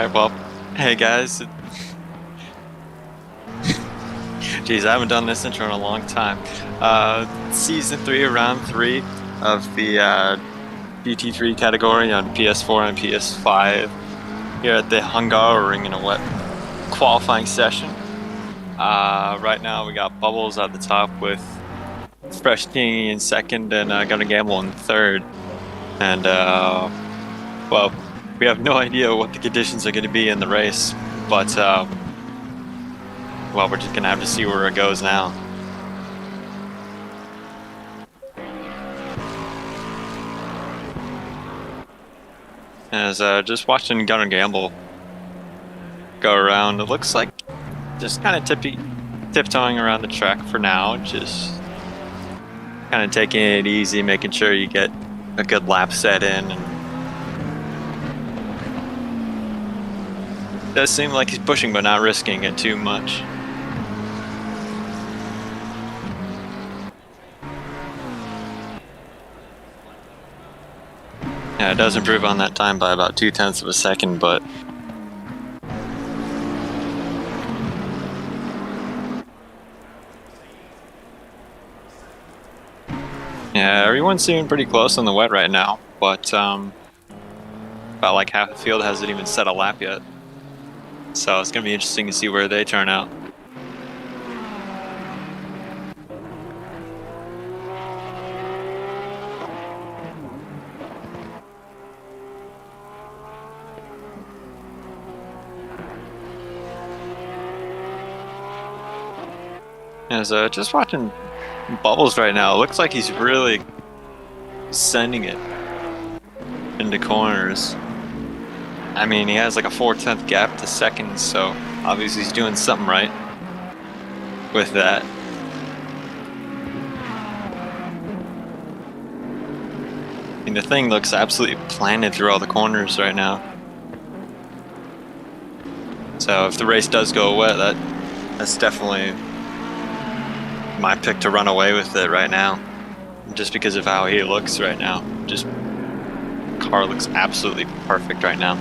Alright, well, hey guys. Jeez, I haven't done this intro in a long time. Season 3, round 3 of the GT3 category on PS4 and PS5 here at the Hungaroring in a wet qualifying session. Right now we got Bubbles at the top with Fresh King in second and Gonna Gamble in third. And, well, we have no idea what the conditions are going to be in the race, but, well, we're just going to have to see where it goes now. As just watching Gonna Gamble go around, it looks like just kind of tiptoeing around the track for now, just kind of taking it easy, making sure you get a good lap set in. And it does seem like he's pushing but not risking it too much. Yeah, it does improve on that time by about 0.2 of a second, but yeah, everyone's seeming pretty close on the wet right now, but about like half the field hasn't even set a lap yet. So it's going to be interesting to see where they turn out. As just watching Bubbles right now, it looks like he's really sending it into corners. I mean, he has like a 0.4 gap to second, so obviously he's doing something right with that. I mean, the thing looks absolutely planted through all the corners right now. So if the race does go wet, that's definitely my pick to run away with it right now, just because of how he looks right now. Just car looks absolutely perfect right now.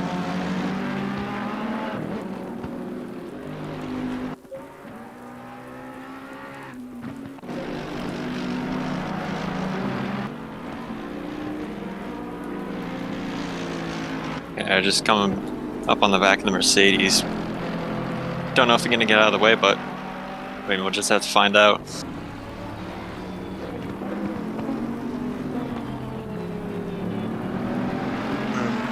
Yeah, just coming up on the back of the Mercedes. Don't know if they're gonna get out of the way, but maybe we'll just have to find out.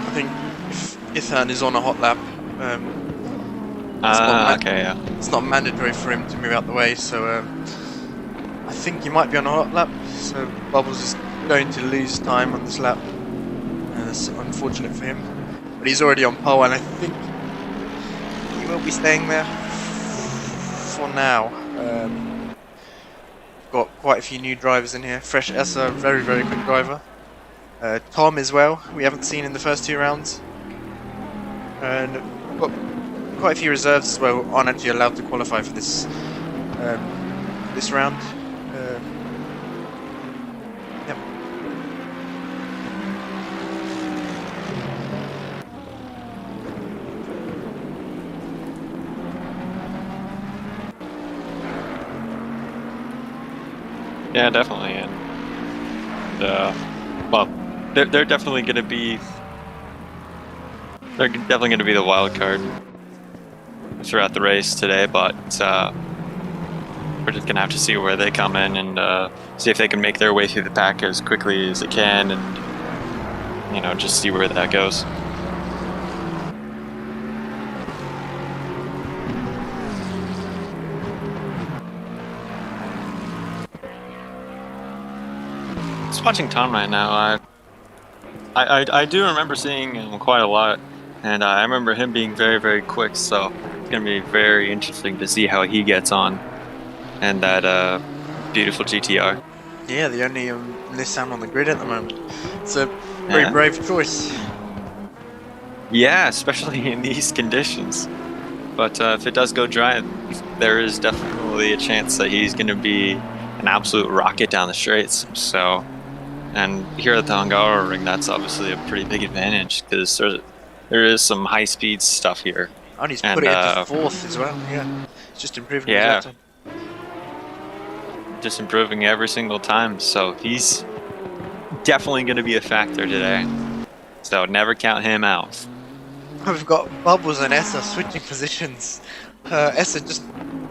I think if Ethan is on a hot lap, it's not mandatory for him to move out the way, so I think he might be on a hot lap, so Bubbles is going to lose time on this lap. That's unfortunate for him, but he's already on pole, and I think he will be staying there for now. Got quite a few new drivers in here. Fresh Essa, very quick driver. Tom as well, we haven't seen in the first 2 rounds. And got quite a few reserves as well, aren't actually allowed to qualify for this this round. Yep. Yeah, definitely, and well, they're definitely going to be the wild card throughout the race today. But we're just going to have to see where they come in and see if they can make their way through the pack as quickly as they can, and just see where that goes. Watching Tom right now, I do remember seeing him quite a lot, and I remember him being very quick, so it's going to be very interesting to see how he gets on and that beautiful GTR. Yeah, the only Nissan on the grid at the moment. It's a very brave choice. Yeah, especially in these conditions. But if it does go dry, there is definitely a chance that he's going to be an absolute rocket down the straights. So, and here at the Hungaroring, that's obviously a pretty big advantage because there is some high-speed stuff here. And he's put it into fourth as well. Yeah, it's just improving his lap time. Just improving every single time. So he's definitely going to be a factor today. So never count him out. We've got Bubbles and Essa switching positions. Essa just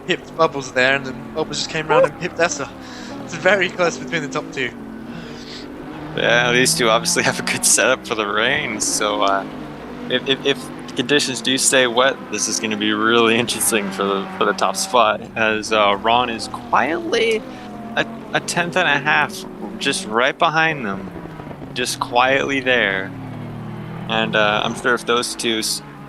pipped Bubbles there, and then Bubbles just came around and pipped Essa. It's very close between the top two. Yeah, these two obviously have a good setup for the rain. So if conditions do stay wet, this is going to be really interesting for the top spot. As Ron is quietly a tenth and a half, just right behind them, just quietly there. And I'm sure if those two,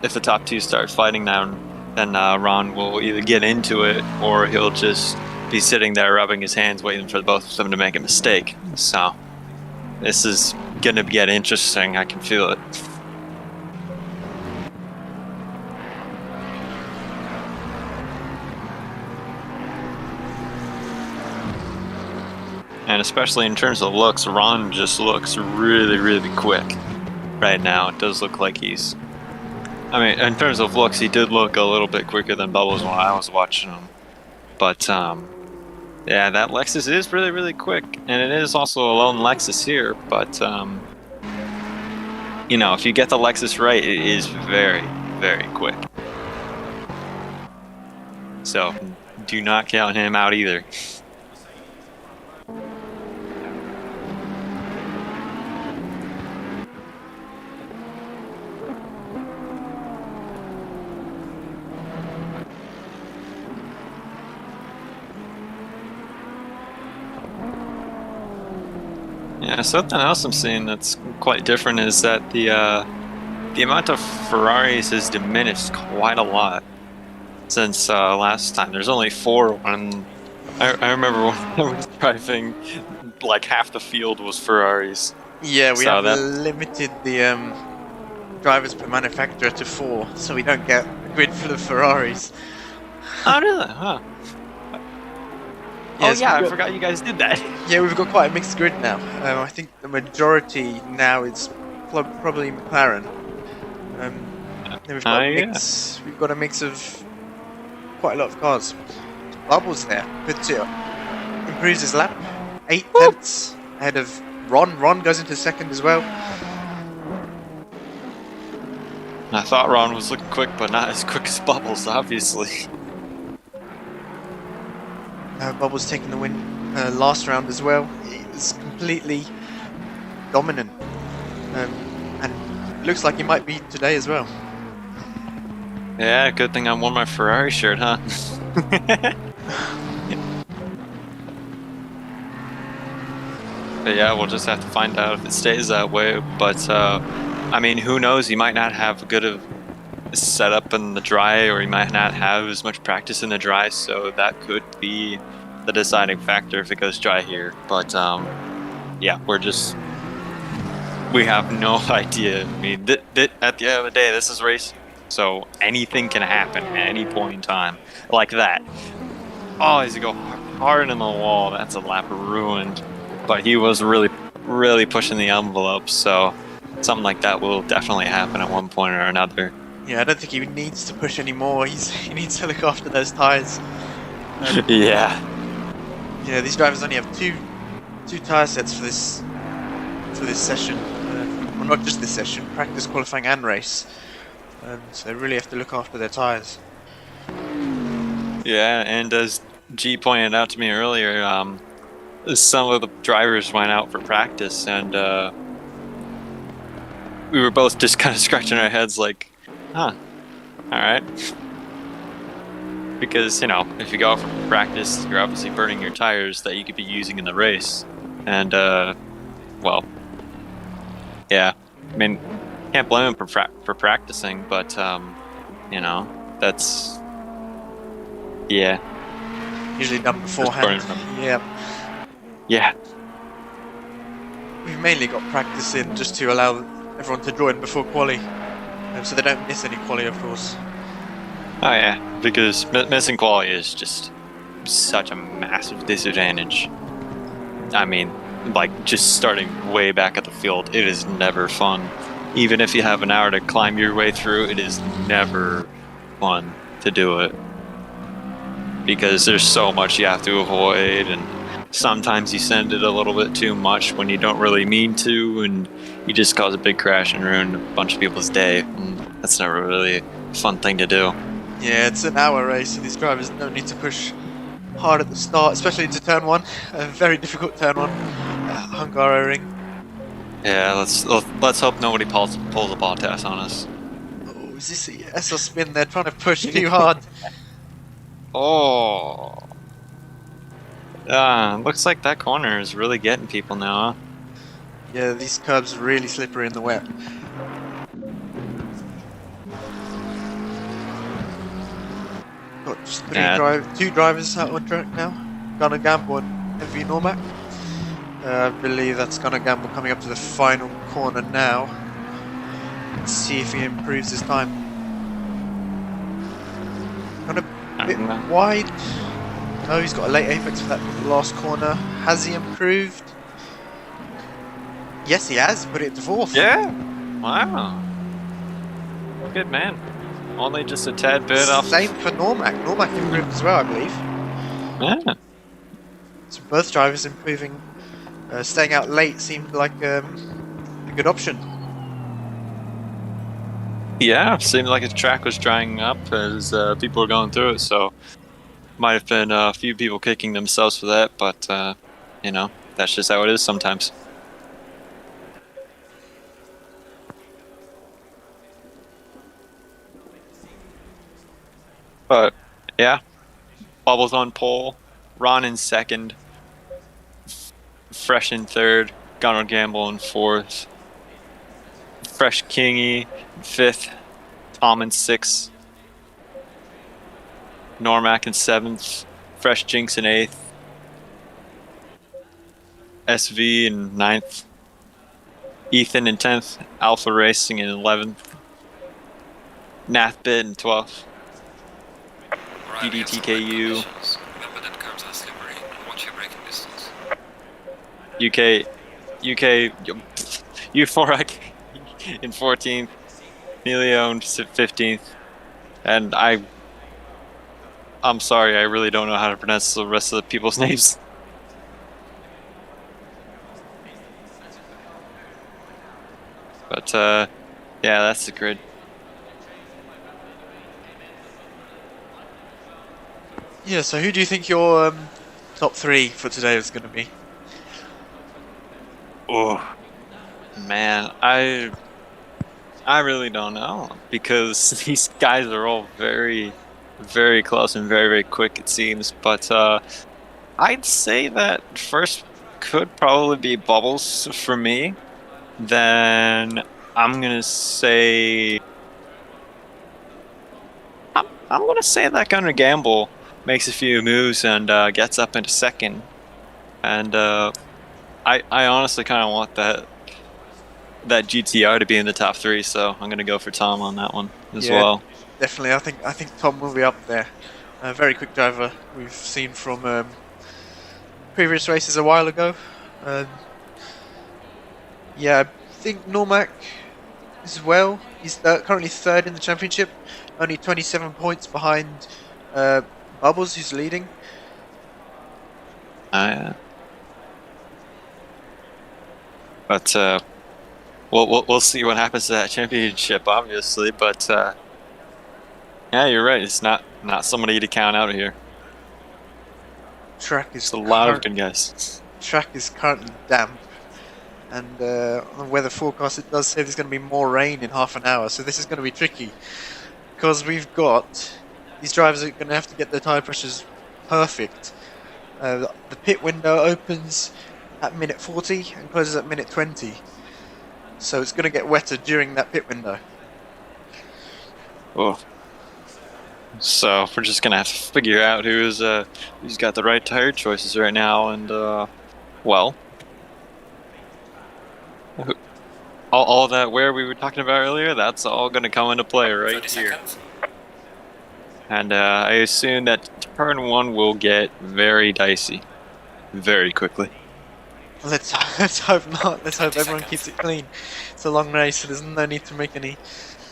if the top two start fighting now, then Ron will either get into it or he'll just be sitting there rubbing his hands waiting for both of them to make a mistake. So this is going to get interesting. I can feel it. And especially in terms of looks, Ron just looks really, really quick right now. It does look like he's... I mean, in terms of looks, he did look a little bit quicker than Bubbles when I was watching him. But, yeah, that Lexus is really, really quick. And it is also a lone Lexus here. But, you know, if you get the Lexus right, it is very, very quick. So, do not count him out either. Yeah, something else I'm seeing that's quite different is that the amount of Ferraris has diminished quite a lot since last time. There's only 4 when I remember when I was driving, like half the field was Ferraris. Yeah, we have limited the drivers per manufacturer to 4, so we don't get a grid full of Ferraris. Oh, really? Huh. Yes, oh yeah, I forgot you guys did that. Yeah, we've got quite a mixed grid now. I think the majority now is probably McLaren. Then we've got we've got a mix of quite a lot of cars. Bubbles there, but improves his lap. 8 tenths ahead of Ron. Ron goes into second as well. I thought Ron was looking quick, but not as quick as Bubbles, obviously. Bubbles taking the win last round as well. He was completely dominant. And looks like he might be today as well. Yeah, good thing I wore my Ferrari shirt, huh? But yeah, we'll just have to find out if it stays that way. But, I mean, who knows? He might not have a good setup in the dry, or he might not have as much practice in the dry, so that could be the deciding factor if it goes dry here. But yeah, we have no idea. I mean, at the end of the day, this is racing, so anything can happen at any point in time, like that. Oh, as you go hard in the wall, that's a lap ruined. But he was really, really pushing the envelope, so something like that will definitely happen at one point or another. Yeah, I don't think he needs to push anymore. He needs to look after those tyres. Yeah. Yeah, these drivers only have two tyre sets for this session. Well, not just this session, practice, qualifying, and race. So they really have to look after their tyres. Yeah, and as G pointed out to me earlier, some of the drivers went out for practice, and we were both just kind of scratching our heads like, huh, alright. Because, you know, if you go out for practice, you're obviously burning your tires that you could be using in the race. And, well, yeah, I mean, can't blame him for practicing, but, you know, that's, yeah. Usually done beforehand. Yeah. Yeah. We've mainly got practice in just to allow everyone to join before quali, so they don't miss any quali, of course. Oh yeah, because missing quali is just such a massive disadvantage. I mean, like, just starting way back at the field, it is never fun. even if you have an hour to climb your way through, it is never fun to do it. Because there's so much you have to avoid, and sometimes you send it a little bit too much when you don't really mean to, and you just cause a big crash and ruin a bunch of people's day. And that's never really a fun thing to do. Yeah, it's an hour race, so these drivers don't need to push hard at the start, especially into turn 1. A very difficult turn 1. Hungaroring. Yeah, let's hope nobody pulls a Bottas on us. Oh, is this a SL spin? They're trying to push too hard. Oh. Looks like that corner is really getting people now, huh? Yeah, these curbs are really slippery in the wet. Got two drivers out on track now. Gonna gamble on MV Normac. I believe that's gonna gamble coming up to the final corner now. Let's see if he improves his time. Gonna bit wide. No, he's got a late apex for that last corner. Has he improved? Yes, he has. Put it to 4th. Yeah. Wow. Good man. Only just a tad bit off. Same for Normac. Normac improved as well, I believe. Yeah. So both drivers improving. Staying out late seemed like a good option. Yeah, seemed like the track was drying up as people were going through it, so might have been a few people kicking themselves for that, but you know, that's just how it is sometimes. But yeah, Bubbles on pole, Ron in 2nd, Fresh in 3rd, Gunnar Gamble in 4th, Fresh Kingy in 5th, Tom in 6th, Normac in 7th, Fresh Jinx in 8th, SV in 9th, Ethan in 10th, Alpha Racing in 11th, Nathbit in 12th, DDTKU, UK Euphoric in 14th, Melio in 15th, and I'm sorry, I really don't know how to pronounce the rest of the people's names. But yeah, that's the grid. Yeah, so who do you think your top 3 for today is going to be? Oh, man, I really don't know, because these guys are all very, very close and very, very quick, it seems. But I'd say that first could probably be Bubbles for me. Then I'm gonna say I'm gonna say that Gunnar Gamble makes a few moves and gets up into 2nd. And I honestly kind of want that GTR to be in the top 3, so I'm gonna go for Tom on that one as well. Definitely, I think Tom will be up there. A very quick driver we've seen from previous races a while ago. Yeah, I think Normac as well. He's currently 3rd in the championship, only 27 points behind Bubbles, who's leading. Yeah. But we'll see what happens to that championship, obviously. But yeah, you're right. It's not somebody to count out here. Track is it's a lot of good guys. Track is currently damp, and on the weather forecast it does say there's going to be more rain in half an hour. So this is going to be tricky because we've got these drivers are going to have to get their tire pressures perfect. The pit window opens at minute 40 and closes at minute 20. So it's going to get wetter during that pit window. Oh. So we're just going to have to figure out who's got the right tire choices right now, and well, all that where we were talking about earlier, that's all going to come into play right here. Seconds. And I assume that turn 1 will get very dicey very quickly. Let's hope not. Let's hope everyone keeps it clean. It's a long race, so there's no need to make any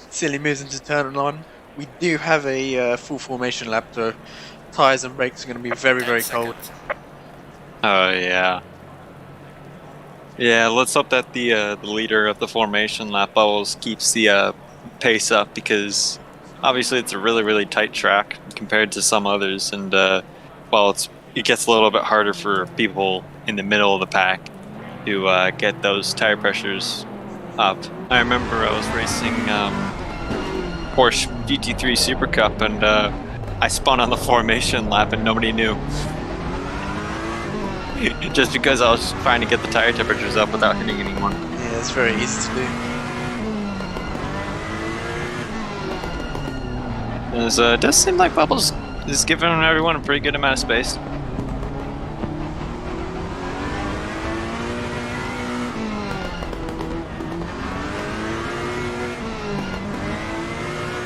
silly moves into turn on. We do have a full formation lap, so tyres and brakes are going to be very cold. Oh yeah. Yeah, let's hope that the leader of the formation lap, Bubbles, keeps the pace up, because obviously it's a really tight track compared to some others, and well, it gets a little bit harder for people in the middle of the pack to get those tire pressures up. I remember I was racing Porsche GT3 Super Cup, and I spun on the formation lap and nobody knew. Just because I was trying to get the tire temperatures up without hitting anyone. Yeah, it's very easy to do. It does seem like Bubbles is giving everyone a pretty good amount of space.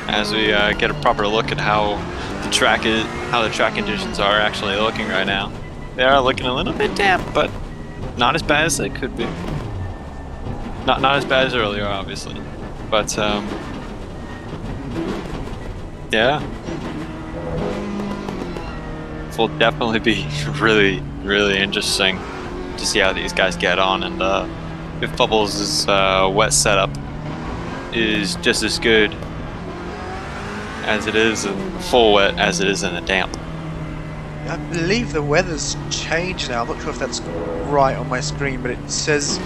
As we get a proper look at how the track conditions are actually looking right now. They are looking a little bit damp, but not as bad as they could be. Not as bad as earlier, obviously, but yeah, it will definitely be really interesting to see how these guys get on, and if Bubbles' wet setup is just as good as it is in full wet as it is in the damp. I believe the weather's changed now. I'm not sure if that's right on my screen, but it says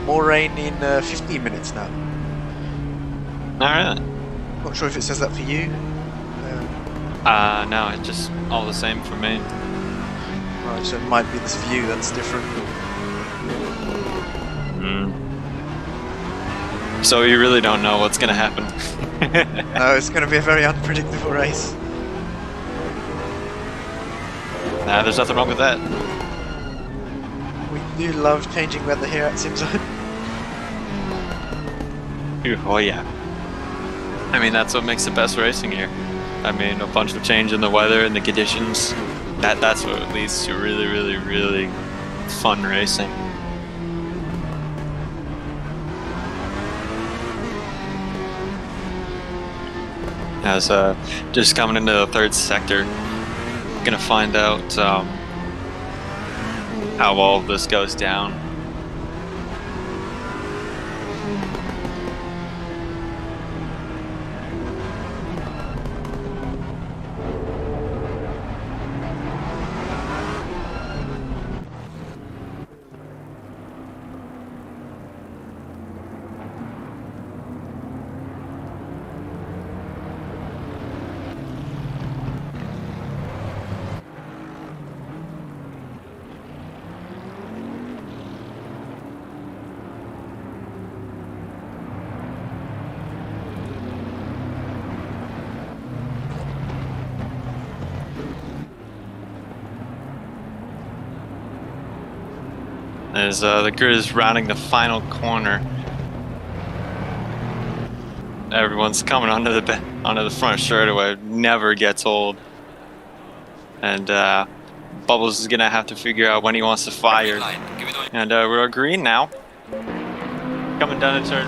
more rain in 15 minutes now. Alright. Not sure if it says that for you. No, it's just all the same for me. Right, so it might be this view that's different. So you really don't know what's gonna happen. No, it's going to be a very unpredictable race. Nah, there's nothing wrong with that. We do love changing weather here at SimZone. Oh yeah. I mean, that's what makes the best racing here. I mean, a bunch of change in the weather and the conditions. That's what leads to really fun racing. As just coming into the third sector, gonna find out how all of this goes down. As the grid is rounding the final corner, everyone's coming onto the front straightaway. Never gets old, and Bubbles is gonna have to figure out when he wants to fire. And we're green now, coming down to turn,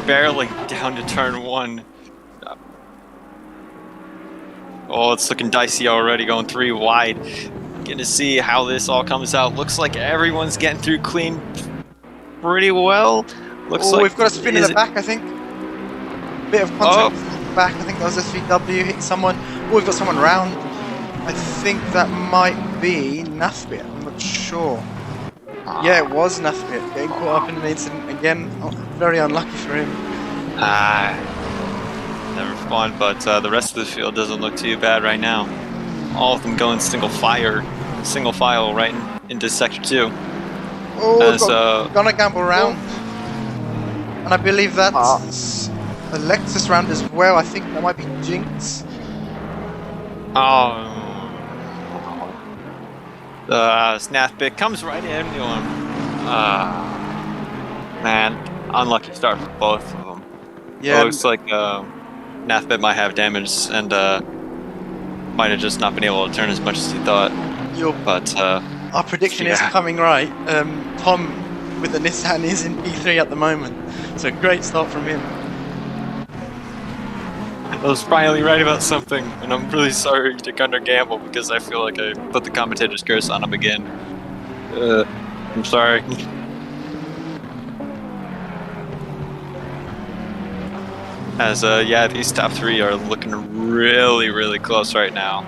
barely down to turn one. Oh, it's looking dicey already, going 3 wide. Getting to see how this all comes out. Looks like everyone's getting through clean pretty well. Looks like we've got a spin in the back, I think. Bit of contact in the back. I think that was S3W hit someone. Oh, we've got someone round. I think that might be Nathbit. I'm not sure. Yeah, it was Nathbit. Getting caught up in an incident again. Oh, very unlucky for him. Never fun, but the rest of the field doesn't look too bad right now. All of them going single file right into sector 2. Oh, gonna gamble round. And I believe that's a Lexus round as well. I think that might be Jinx. Oh. The Snathbit comes right into him. Man, unlucky start for both of them. Yeah. It looks like Nathbit might have damage and might have just not been able to turn as much as he thought. But our prediction is coming right. Tom with the Nissan is in P3 at the moment, so great start from him. I was finally right about something, and I'm really sorry to Gunnar Gamble because I feel like I put the commentator's curse on him again. I'm sorry. As yeah, these top three are looking really, really close right now,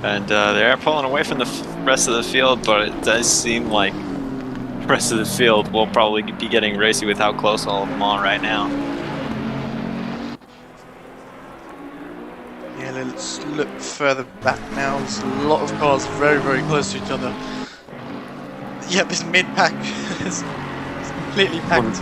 and they are pulling away from the rest of the field, but it does seem like the rest of the field will probably be getting racy with how close all of them are right now. Yeah, let's look further back now. There's a lot of cars very, very close to each other. Yeah, this mid-pack is completely packed.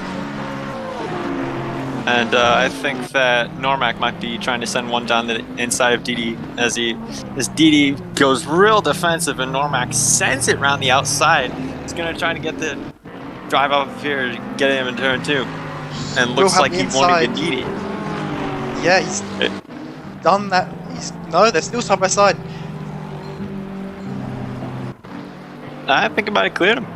And I think that Normac might be trying to send one down the inside of Didi as Didi goes real defensive and Normac sends it around the outside. He's going to try to get the drive up here to get him in turn 2. And looks like he won't get Didi. Yeah, he's done that. No, they're still side by side. I think I might have cleared him.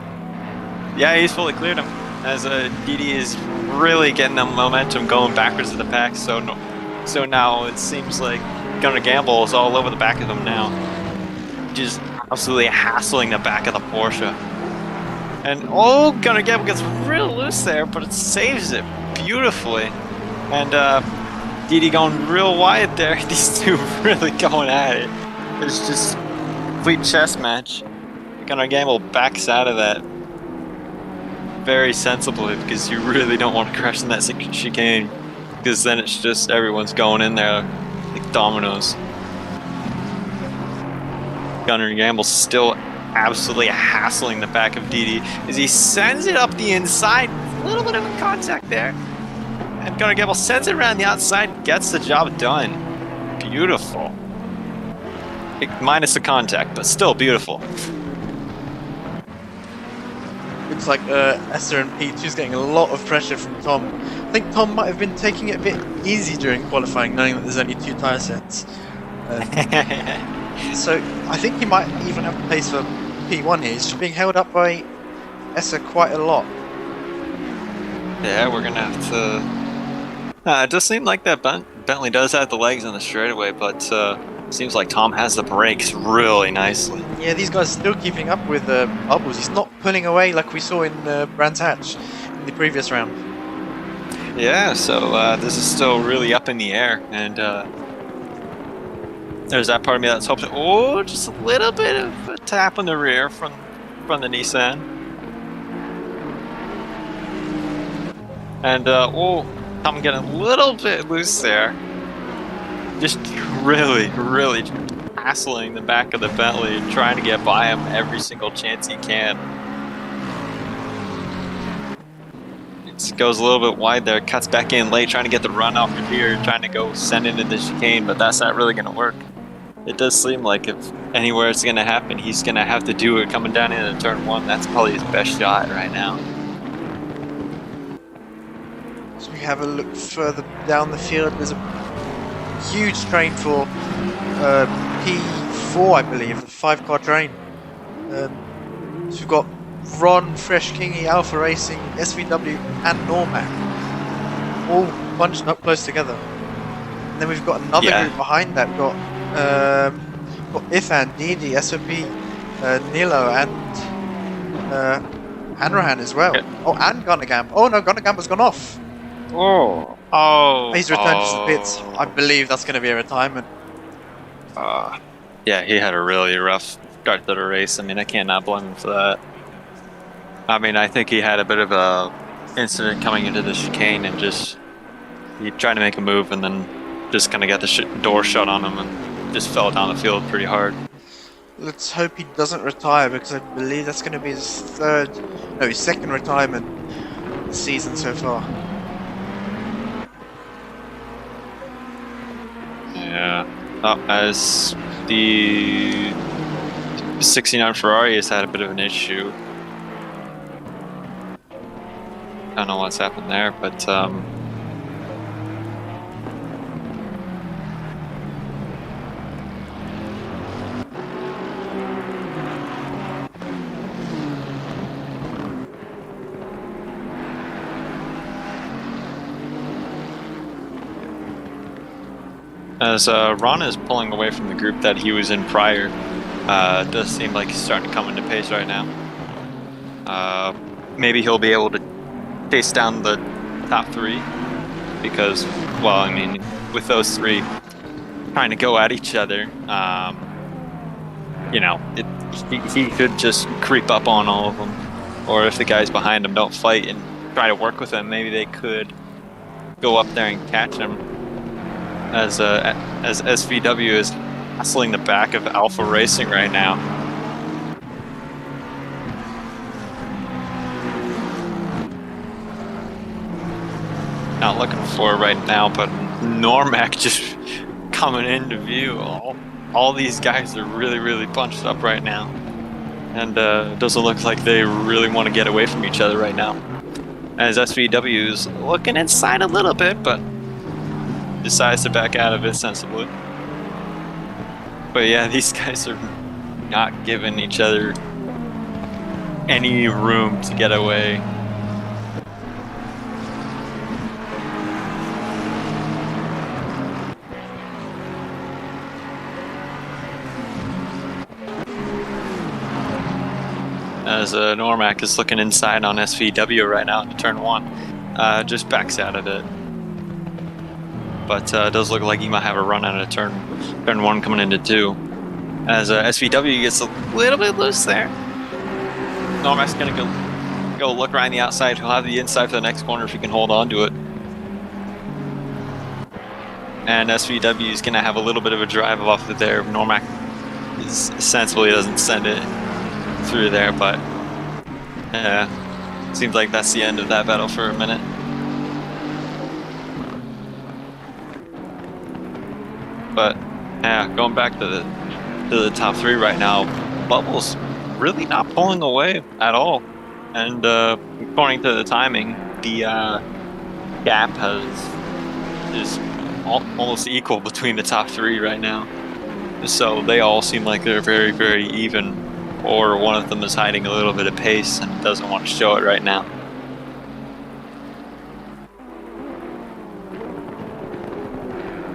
Yeah, he's fully cleared him. As Didi is really getting the momentum going backwards to the pack, so now it seems like Gunnar Gamble is all over the back of them now. Just absolutely hassling the back of the Porsche. And Gunnar Gamble gets real loose there, but it saves it beautifully. And Didi going real wide there. These two really going at it. It's just a complete chess match. Gunnar Gamble backs out of that very sensibly because you really don't want to crash in that chicane because then it's just everyone's going in there like dominoes. Gunnar Gamble's still absolutely hassling the back of Didi as he sends it up the inside. A little bit of a contact there. And Gunnar Gamble sends it around the outside, gets the job done. Beautiful. Minus the contact, but still beautiful. Looks like Esther and P2's getting a lot of pressure from Tom. I think Tom might have been taking it a bit easy during qualifying, knowing that there's only 2 tyre sets. So I think he might even have the pace for P1 here. He's being held up by Esther quite a lot. Yeah, we're going to have to... it does seem like that Bentley does have the legs in the straightaway, but seems like Tom has the brakes really nicely. Yeah, these guys are still keeping up with Bubbles. He's not pulling away like we saw in Brands Hatch in the previous round. Yeah, so this is still really up in the air, and there's that part of me that's hoping, just a little bit of a tap on the rear from the Nissan. And, Tom getting a little bit loose there. Just really, really hassling the back of the Bentley, trying to get by him every single chance he can. It goes a little bit wide there, cuts back in late, trying to get the run off of here, trying to go send it into the chicane, but that's not really going to work. It does seem like if anywhere it's going to happen, he's going to have to do it coming down into turn 1. That's probably his best shot right now. So we have a look further down the field. There's a huge train for P4, I believe, the 5-car train. So we've got Ron, Fresh Kingy, Alpha Racing, SVW, and Normac, all bunched up close together. And then we've got another group behind that. We've got Ifan, Didi, SOP, Nilo, and Hanrahan as well. Oh, and Gunnar Gamble. Oh no, Gunnar Gamble's gone off. He's returned to the pits. I believe that's going to be a retirement. Yeah, he had a really rough start to the race. I mean, I cannot blame him for that. I mean, I think he had a bit of a incident coming into the chicane and just he tried to make a move and then just kind of got the door shut on him and just fell down the field pretty hard. Let's hope he doesn't retire because I believe that's going to be his second retirement this season so far. Yeah, as the 69 Ferrari has had a bit of an issue. I don't know what's happened there, but As Ron is pulling away from the group that he was in prior, it does seem like he's starting to come into pace right now. Maybe he'll be able to chase down the top 3 because, well, I mean, with those 3 trying to go at each other, you know, he could just creep up on all of them. Or if the guys behind him don't fight and try to work with him, maybe they could go up there and catch him. As SVW is hustling the back of Alpha Racing right now. Not looking for it right now, but Normac just coming into view. All these guys are really bunched up right now. And it doesn't look like they really want to get away from each other right now. As SVW is looking inside a little bit, but decides to back out of it sensibly. But yeah, these guys are not giving each other any room to get away. As Normac is looking inside on SVW right now into turn 1, just backs out of it. But it does look like he might have a run out of turn 1 coming into 2. As SVW gets a little bit loose there. Normac's gonna go look around the outside. He'll have the inside for the next corner if he can hold on to it. And SVW is gonna have a little bit of a drive off of there. Normac is sensibly doesn't send it through there, but seems like that's the end of that battle for a minute. But yeah, going back to the top 3 right now, Bubbles really not pulling away at all. And according to the timing, the gap is almost equal between the top 3 right now. So they all seem like they're very even, or one of them is hiding a little bit of pace and doesn't want to show it right now.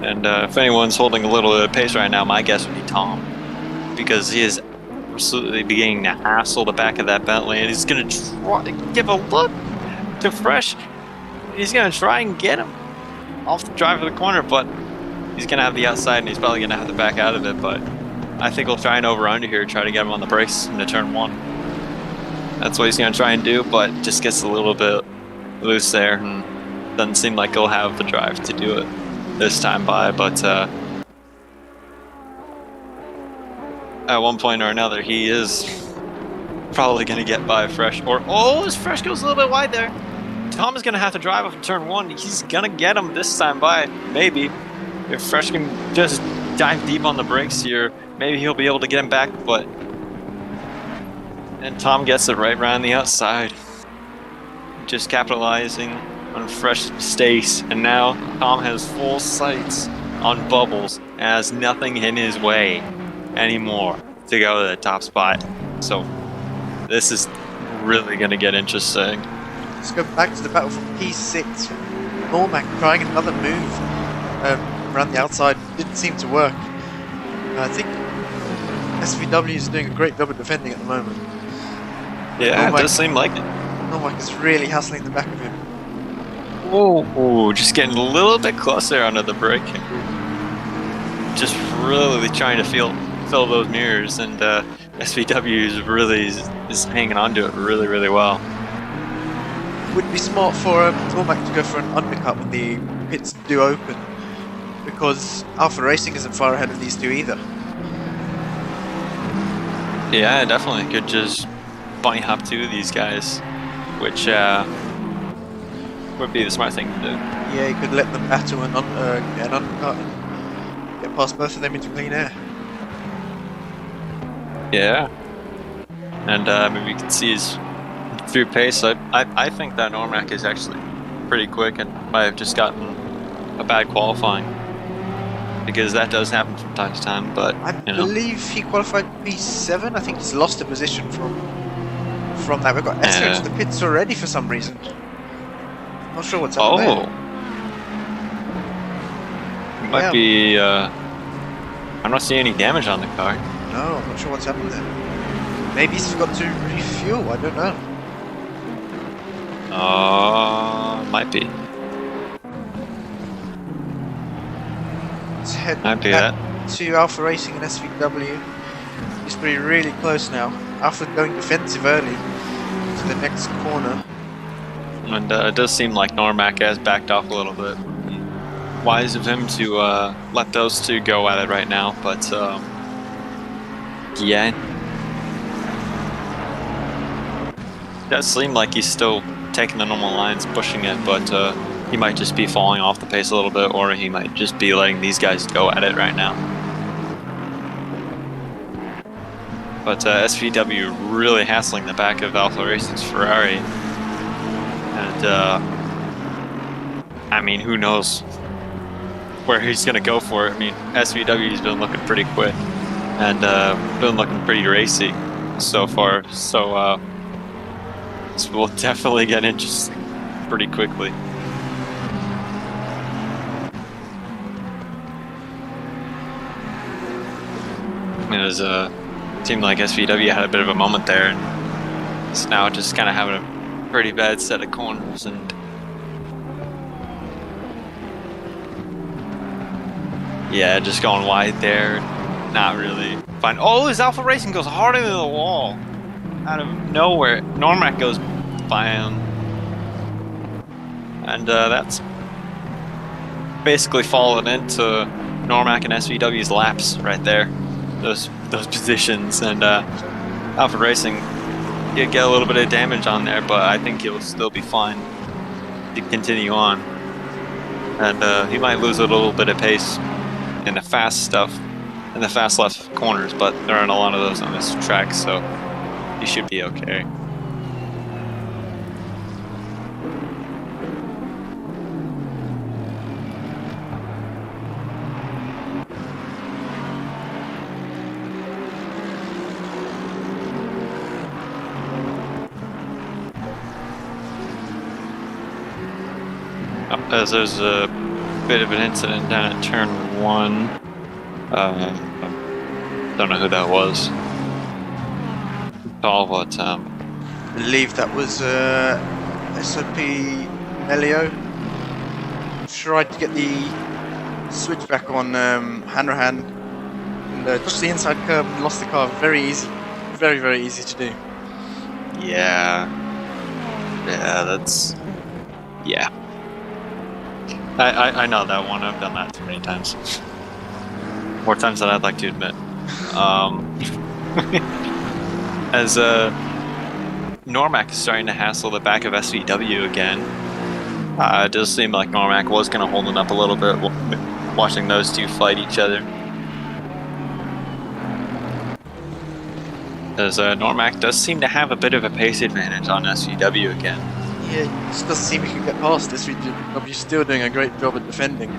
And if anyone's holding a little bit of pace right now, my guess would be Tom, because he is absolutely beginning to hassle the back of that Bentley, and he's going to try to give a look to Fresh. He's going to try and get him off the drive of the corner, but he's going to have the outside, and he's probably going to have to back out of it, but I think he'll try and over-under here, try to get him on the brakes into turn 1. That's what he's going to try and do, but just gets a little bit loose there, and doesn't seem like he'll have the drive to do it this time by, but at one point or another, he is probably going to get by Fresh, or, oh, as Fresh goes a little bit wide there. Tom is going to have to drive up in turn 1. He's going to get him this time by, maybe. If Fresh can just dive deep on the brakes here, maybe he'll be able to get him back, but... And Tom gets it right around the outside. Just capitalizing on Fresh mistakes, and now Tom has full sights on Bubbles and has nothing in his way anymore to go to the top spot. So this is really going to get interesting. Let's go back to the battle from P6. Normac trying another move around the outside, didn't seem to work. I think SVW is doing a great job of defending at the moment. Yeah, Normac, it does seem like it. Normac is really hassling the back of him. Oh, just getting a little bit closer under the brake. Just really trying to fill those mirrors, and SVW is really is hanging on to it really well. Would be smart for Normac to go for an undercut when the pits do open, because Alpha Racing isn't far ahead of these two either. Yeah, definitely could just bunny hop to these guys, which would be the smart thing to do. Yeah, you could let them battle and get an undercut and get past both of them into clean air. Yeah, and maybe you can see his through pace. I think that Normac is actually pretty quick and might have just gotten a bad qualifying, because that does happen from time to time. But I believe he qualified P7. I think he's lost a position from that. We've got Assetto to the pits already for some reason. Not sure what's up there. Might be, I'm not seeing any damage on the car. No, I'm not sure what's happened there. Maybe he's forgot to refuel, I don't know. Might be. Let's head Might be back that. to Alpha Racing and SVW. It's pretty really close now. Alpha going defensive early to the next corner. And it does seem like Normac has backed off a little bit. Wise of him to let those two go at it right now, but yeah. It does seem like he's still taking the normal lines, pushing it, but he might just be falling off the pace a little bit, or he might just be letting these guys go at it right now. But SVW really hassling the back of Alpha Racing's Ferrari. And, I mean, who knows where he's going to go for it. I mean, SVW's been looking pretty quick and been looking pretty racy so far. So, this will definitely get interesting pretty quickly. It was seemed like SVW had a bit of a moment there, and it's now just kind of having a pretty bad set of corners, and yeah, just going wide there, not really fine. Oh, his Alpha Racing goes hard into the wall out of nowhere. Normac goes by him, and that's basically fallen into Normac and SVW's laps right there. Those positions, and Alpha Racing did get a little bit of damage on there, but I think he'll still be fine to continue on. And he might lose a little bit of pace in the fast stuff, in the fast left corners, but there aren't a lot of those on this track, so he should be okay. As there's a bit of an incident down at turn 1. Don't know who that was. Call what? I believe that was SOP Melio. Tried to get the switch back on Hanrahan, and just the inside curb and lost the car. Very easy, very easy to do. Yeah, that's I know that one. I've done that too many times. More times than I'd like to admit. As Normac is starting to hassle the back of SVW again. It does seem like Normac was kind of holding up a little bit, watching those two fight each other. As Normac does seem to have a bit of a pace advantage on SVW again. Yeah, it just doesn't seem he can get past this. SVW still doing a great job at defending.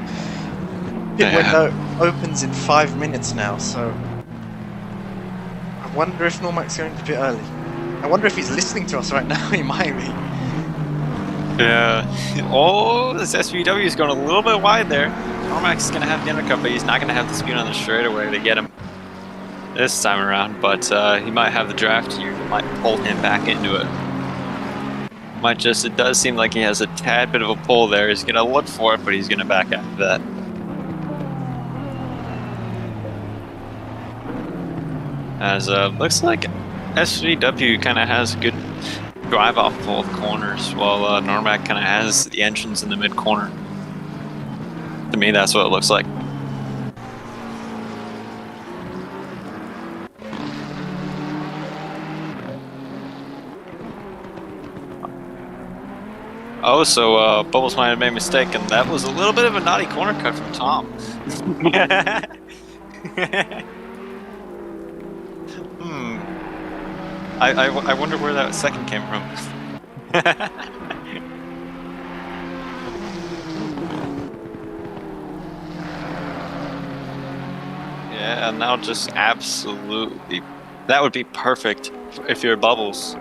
Pit window opens in 5 minutes now, so I wonder if Normac's going to pit early. I wonder if he's listening to us right now. He might be. Yeah. Oh, this SVW is going a little bit wide there. Normac's going to have the undercut, but he's not going to have the speed on the straightaway to get him this time around. But he might have the draft here. He might pull him back into it. It does seem like he has a tad bit of a pull there. He's going to look for it, but he's going to back out of that. As looks like SVW kind of has a good drive off both corners, while Normac kind of has the entrance in the mid corner. To me, that's what it looks like. Oh, so Bubbles might have made a mistake, and that was a little bit of a naughty corner cut from Tom. I wonder where that second came from. Yeah, and now just absolutely... That would be perfect if you're Bubbles.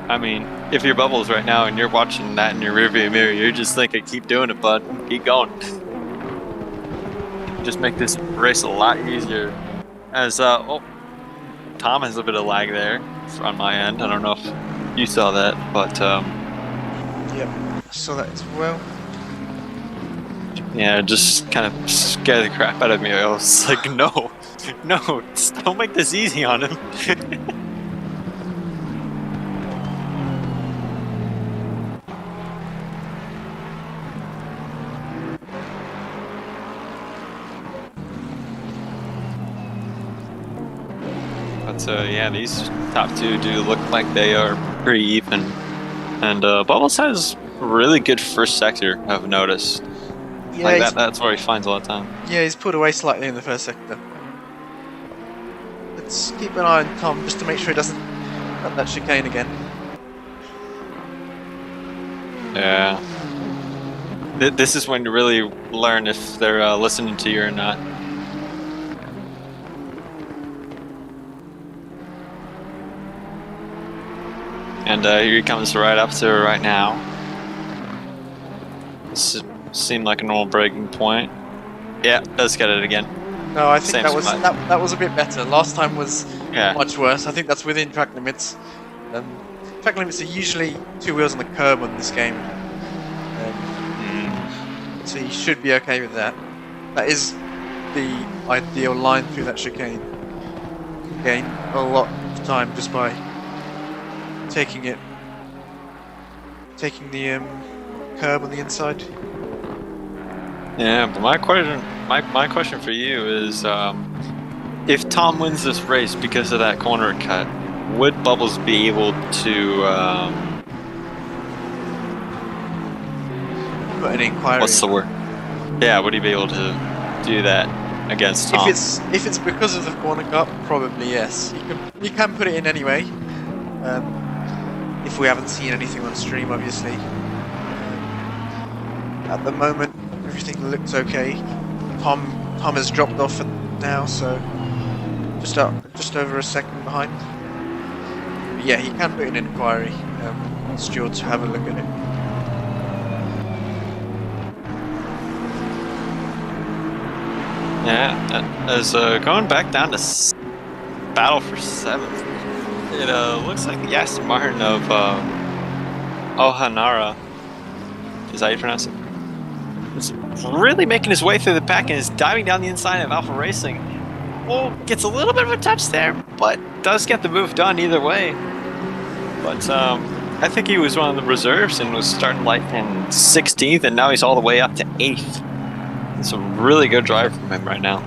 I mean, if you're Bubbles right now and you're watching that in your rearview mirror, you're just thinking, keep doing it, bud. Keep going. just make this race a lot easier. As oh, Tom has a bit of lag there on my end. I don't know if you saw that, but Yep, I saw that as well. yeah, just kind of scared the crap out of me. I was like, no, don't make this easy on him. But yeah, these top two do look like they are pretty even. And Bubbles has really good first sector, I've noticed. Yeah, like that's where he finds a lot of time. Yeah, he's pulled away slightly in the first sector. Let's keep an eye on Tom just to make sure he doesn't cut that chicane again. Yeah. This is when you really learn if they're listening to you or not. And here he comes right up to her right now. This seemed like a normal breaking point. Yeah, does get it again. No, I think Same that was a bit better. Last time was Yeah. much worse. I think that's within track limits. Track limits are usually 2 wheels on the curb on this game. So you should be okay with that. That is the ideal line through that chicane. You can gain a lot of time just by taking the curb on the inside. Yeah, but my question for you is, if Tom wins this race because of that corner cut, would Bubbles be able to Put an inquiry. what's the word? Yeah, would he be able to do that against Tom? If it's because of the corner cut, probably yes. You can put it in anyway. If we haven't seen anything on stream, obviously. At the moment, everything looks okay. Tom has dropped off now, so just over a second behind. But yeah, he can put in an inquiry. Stuart to have a look at it. Yeah, as going back down to battle for 7th, it looks like the Aston Martin of Ohanara, is that how you pronounce it? It's really making his way through the pack and is diving down the inside of Alpha Racing. Well, gets a little bit of a touch there, but does get the move done either way. But I think he was one of the reserves and was starting life in 16th, and now he's all the way up to 8th. It's a really good drive from him right now.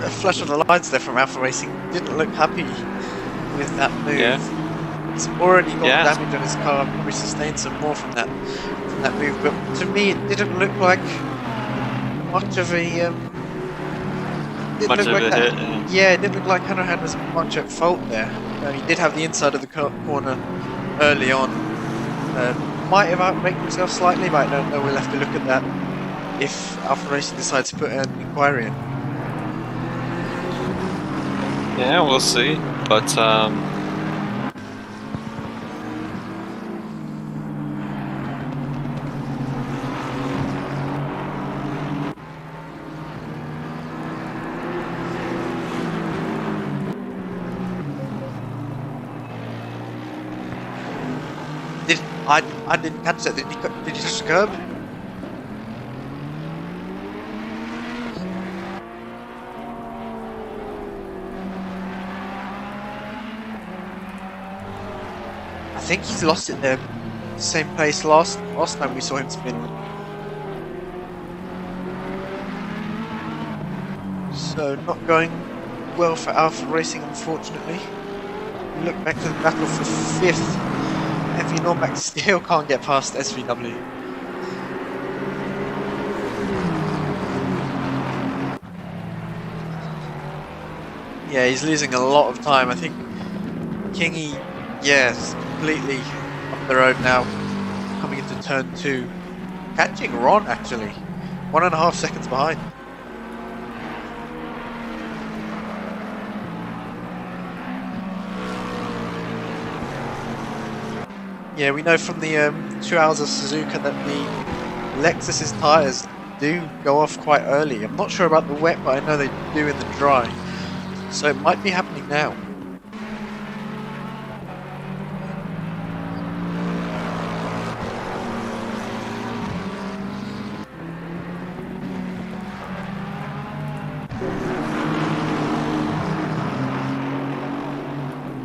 A flash of the lights there from Alpha Racing. Didn't look happy with that move. Yeah. He's already got damage on his car. Probably sustained some more from that move. But to me, it didn't look like much of a hit. Yeah, it didn't look like Hungaroring was much at fault there. He did have the inside of the corner early on. Might have outbraked himself slightly, but I don't know. We'll have to look at that if Alpha Racing decides to put an inquiry in. Yeah, we'll see. But I didn't catch that. Did he touch the curb? I think he's lost it there. Same place last time we saw him spin. So not going well for Alpha Racing, unfortunately. We look back to the battle for 5th. Heavy Normax still can't get past SVW. Yeah, he's losing a lot of time. I think Kingy, yes, completely up the road now, coming into turn 2. Catching Ron, actually. 1.5 seconds behind. Yeah, we know from the 2 hours of Suzuka that the Lexus's tyres do go off quite early. I'm not sure about the wet, but I know they do in the dry. So it might be happening now.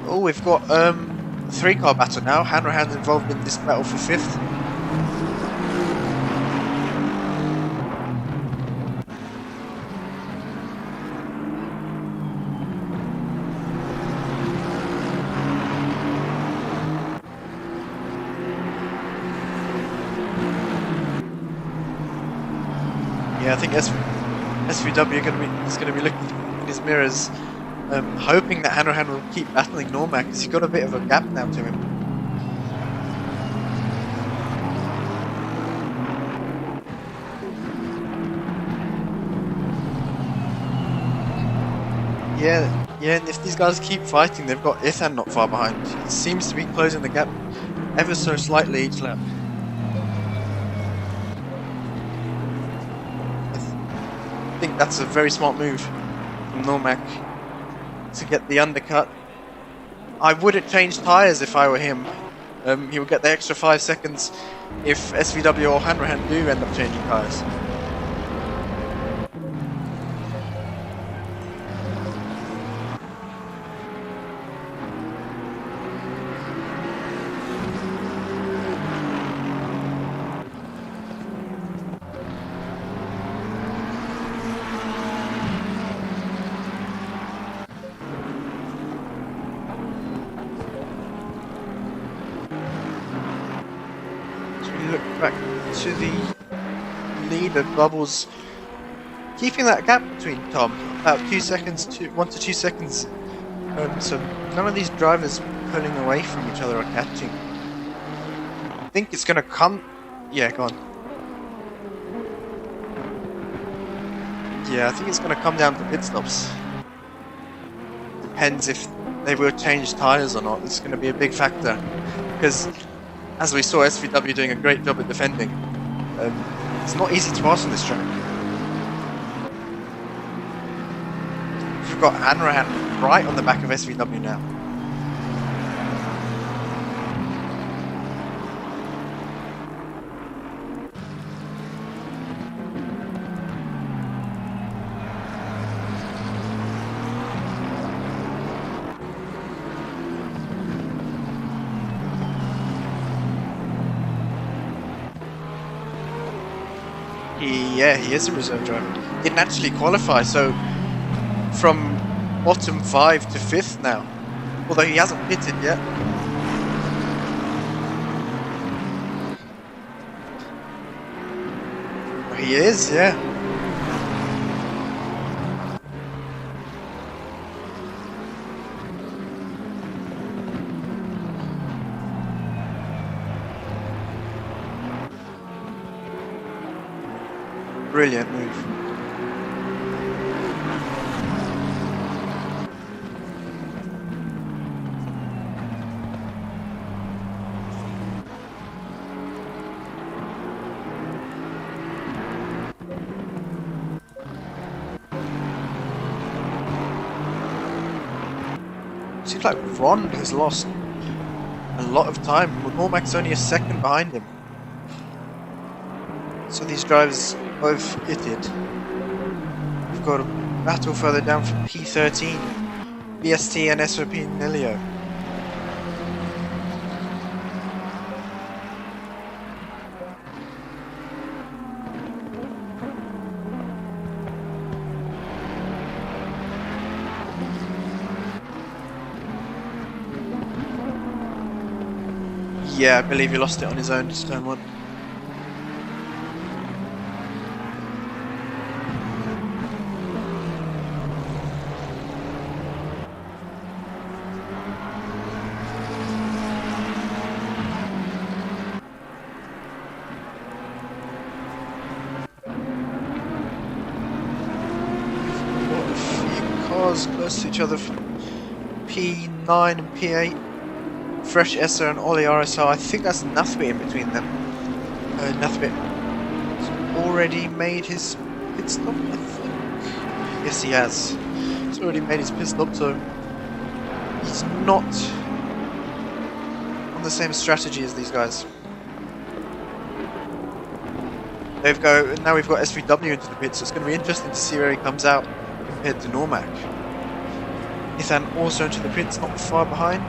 Oh, we've got a 3-car battle now. Hanrahan's involved in this battle for 5th. Yeah, I think SVW is going to be looking in his mirrors, hoping that Hanrahan will keep battling Normac, because he's got a bit of a gap now to him. Yeah, and if these guys keep fighting, they've got Ithan not far behind. He seems to be closing the gap ever so slightly each lap. I think that's a very smart move from Normac to get the undercut. I wouldn't change tyres if I were him. He would get the extra 5 seconds if SVW or Hanrahan do end up changing tyres. Look back to the leader, Bubbles keeping that gap between Tom, about 2 seconds, 1 to 2 seconds. So none of these drivers pulling away from each other or catching. I think it's gonna come. Yeah, go on. Yeah, I think it's gonna come down to pit stops. Depends if they will change tyres or not. It's gonna be a big factor because, as we saw, SVW doing a great job at defending. It's not easy to pass on this track. We've got Hanrahan right on the back of SVW now. He is a reserve driver. Didn't actually qualify, so from bottom 5 to 5th now. Although he hasn't pitted yet. He is, yeah. Brilliant move. Seems like Ron has lost a lot of time. Normac's only a second behind him. So these drivers both pitted. We've got a battle further down for P13, BST and SOP Nelio. Yeah, I believe he lost it on his own turn 1. Close to each other for P9 and P8. Fresh Esser and Ollie RSO. I think that's Nathbit in between them. Nathbit already made his pit stop, I think? Yes, he has. He's already made his pit stop, so he's not on the same strategy as these guys. Now we've got SVW into the pits, so it's going to be interesting to see where he comes out compared to Normac. Ethan also into the pits, not far behind.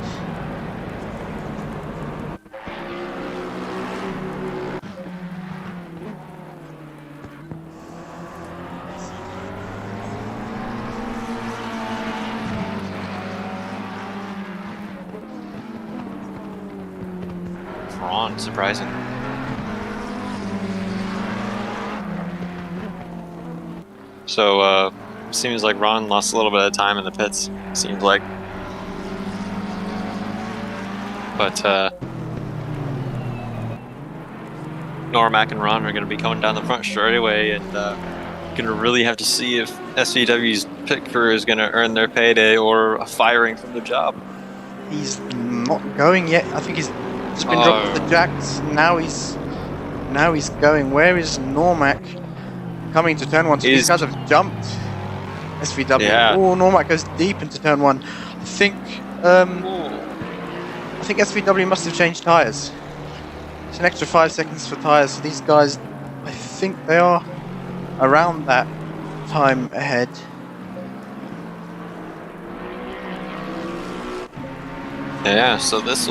Ron, surprising. So, seems like Ron lost a little bit of time in the pits, seems like. But, Normac and Ron are going to be coming down the front straight away, and going to really have to see if SVW's pit crew is going to earn their payday or a firing from the job. He's not going yet. I think he's just been dropped with the jacks. Now he's going. Where is Normac? Coming to turn 1, so these guys have jumped SVW. Yeah. Oh, Normac goes deep into turn 1. I think SVW must have changed tyres. It's an extra 5 seconds for tyres. So these guys, I think they are around that time ahead. Yeah, so this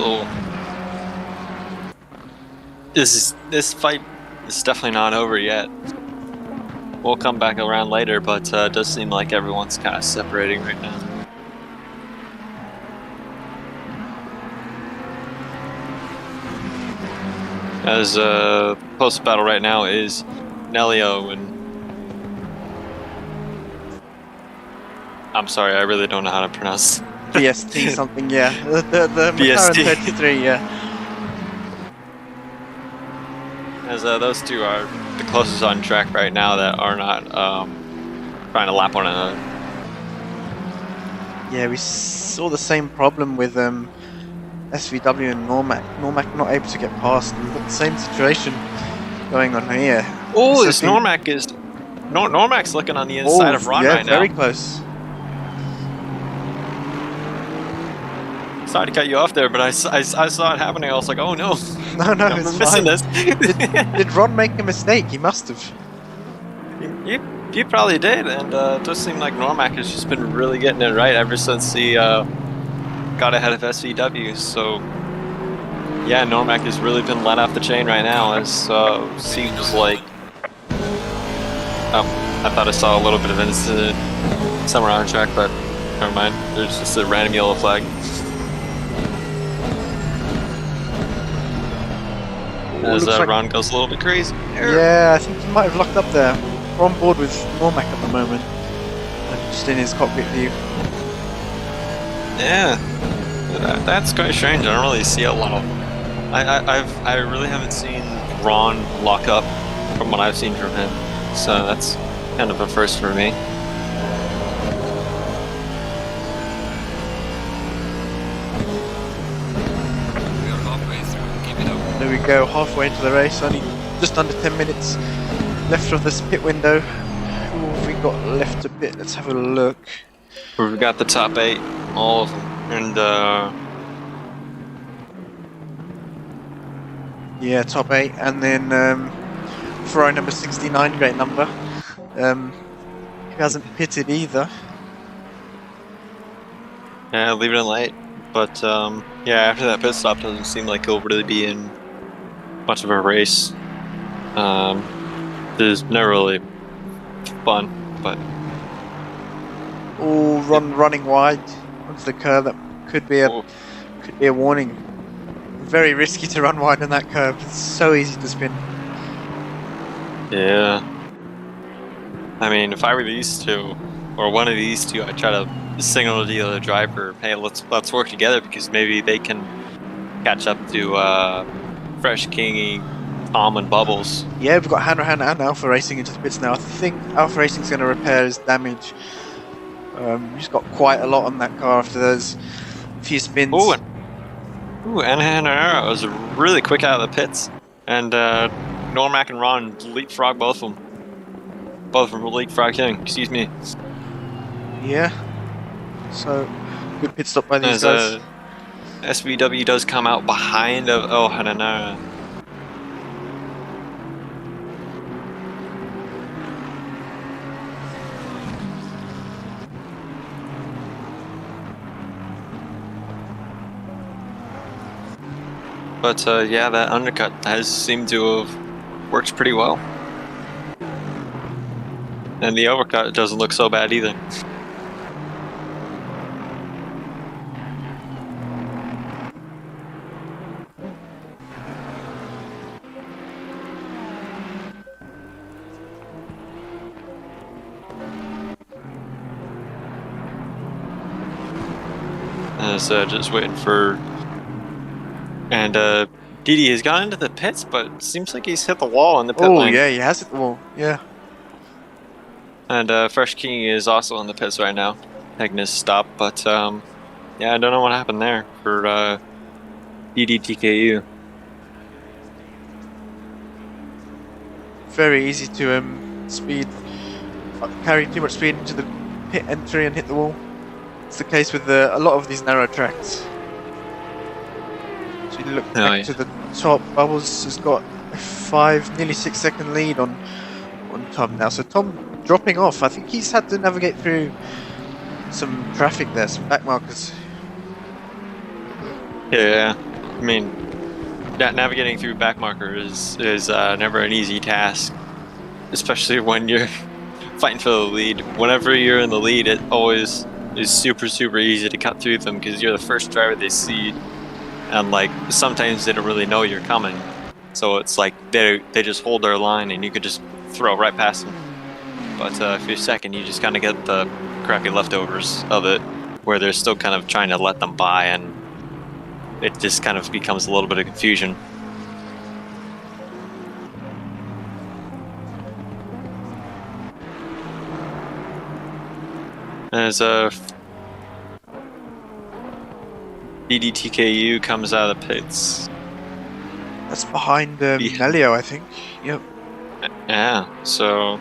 fight is definitely not over yet. We'll come back around later, but it does seem like everyone's kind of separating right now. As post battle right now is Nelio and I'm sorry, I really don't know how to pronounce BST something, yeah. The BST. McLaren 33, yeah. As those two are the closest on track right now that are not trying to lap one another. Yeah, we saw the same problem with SVW and Normac. Normac not able to get past. We've got the same situation going on here. Oh, this Normac's looking on the inside of Ron right now. Yeah, very close. Sorry to cut you off there, but I saw it happening. I was like, oh no. No, I'm it's missing fine. this. Did Ron make a mistake? He must have. You probably did, and it does seem like Normac has just been really getting it right ever since he got ahead of SVW. So yeah, Normac has really been let off the chain right now. As seems like I thought I saw a little bit of an incident somewhere on track, but never mind. There's just a random yellow flag. As Ron goes a little bit crazy. Yeah, I think he might have locked up there. We're on board with Normac at the moment. Just in his cockpit view. Yeah, that's quite strange. I don't really see a lot of. I really haven't seen Ron lock up from what I've seen from him. So that's kind of a first for me. There we go, halfway into the race, only just under 10 minutes left of this pit window. Who have we got left to pit? Let's have a look. We've got the top 8, all of them, and yeah, top 8, and then Ferrari number 69, great number. He hasn't pitted either. yeah, leaving it late. But yeah, after that pit stop, doesn't seem like he'll really be in much of a race. There's never really fun, but Oh, running wide onto the curve. That could be a warning. Very risky to run wide on that curve. It's so easy to spin. yeah. I mean, if I were these two, or one of these two, I'd try to signal to the other driver, hey, let's work together because maybe they can catch up to Fresh Kingy, Tom, and Bubbles. Yeah, we've got Hanrahan and Alpha Racing into the pits now. I think Alpha Racing's going to repair his damage. He's got quite a lot on that car after those few spins. And Hanrahan was really quick out of the pits, and Normac and Ron leapfrog both of them. Both of them leapfrog him, excuse me. Yeah. So, good pit stop by these As guys. SVW does come out behind of Hananara. But yeah, that undercut has seemed to have worked pretty well. And the overcut doesn't look so bad either. Just waiting for... And Didi has gone into the pits, but seems like he's hit the wall in the pit lane. Oh yeah, he has hit the wall, yeah. And Fresh King is also in the pits right now, taking his stop, but yeah, I don't know what happened there for DDTKU. Very easy to carry too much speed into the pit entry and hit the wall. It's the case with a lot of these narrow tracks. So you look back to the top, Bubbles has got a nearly 6 second lead on Tom now. So Tom dropping off. I think he's had to navigate through some traffic there, some back markers. Yeah, I mean, navigating through back markers is never an easy task, especially when you're fighting for the lead. Whenever you're in the lead, it always is super easy to cut through them because you're the first driver they see, and like sometimes they don't really know you're coming, so it's like they just hold their line and you could just throw right past them. But if you're second, you just kind of get the crappy leftovers of it, where they're still kind of trying to let them by, and it just kind of becomes a little bit of confusion. As DDTKU comes out of the pits. That's behind Nelio, I think. Yep. Yeah, so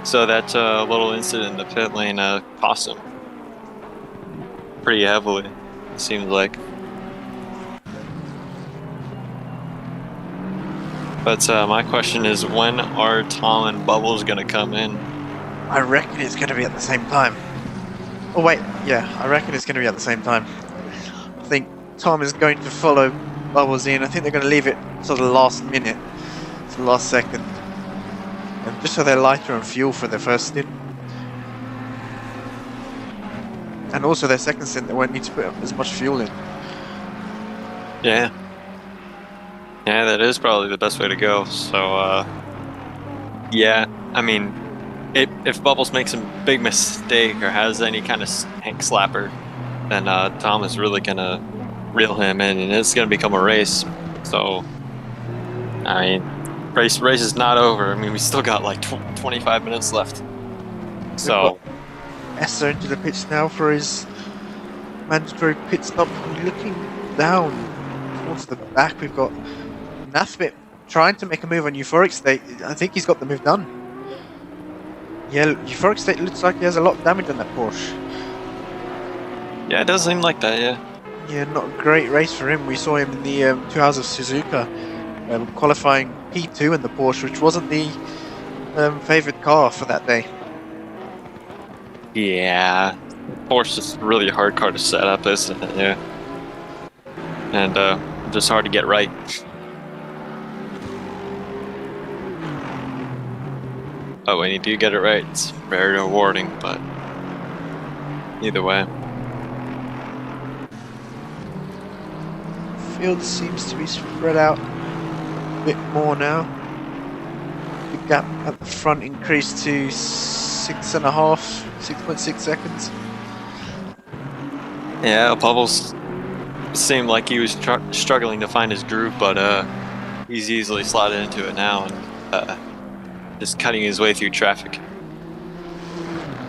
that little incident in the pit lane cost him pretty heavily, it seems like. But my question is, when are Tom and Bubbles going to come in? I reckon it's going to be at the same time. Oh wait, yeah, I reckon it's going to be at the same time. I think Tom is going to follow Bubbles in. I think they're going to leave it to the last minute, to the last second. And just so they're lighter on fuel for their first stint. And also their second stint, they won't need to put as much fuel in. Yeah. Yeah, that is probably the best way to go. So, yeah, I mean, if Bubbles makes a big mistake or has any kind of Hank slapper, then Tom is really going to reel him in, and it's going to become a race. So, I mean, race is not over. I mean, we still got like 25 minutes left. So, Esser into the pits now for his mandatory pit stop. Looking down towards the back, we've got Nathbit trying to make a move on Euphoric State. I think he's got the move done. Yeah, Euphoric State looks like he has a lot of damage on that Porsche. Yeah, it does seem like that, yeah. Yeah, not a great race for him. We saw him in the 2 Hours of Suzuka qualifying P2 in the Porsche, which wasn't the favoured car for that day. Yeah, Porsche is a really hard car to set up, isn't it? Yeah. And just hard to get right. But when you do get it right, it's very rewarding, but either way. Field seems to be spread out a bit more now. The gap at the front increased to 6.6 seconds. Yeah, Bubbles seemed like he was struggling to find his groove, but he's easily slotted into it now and just cutting his way through traffic.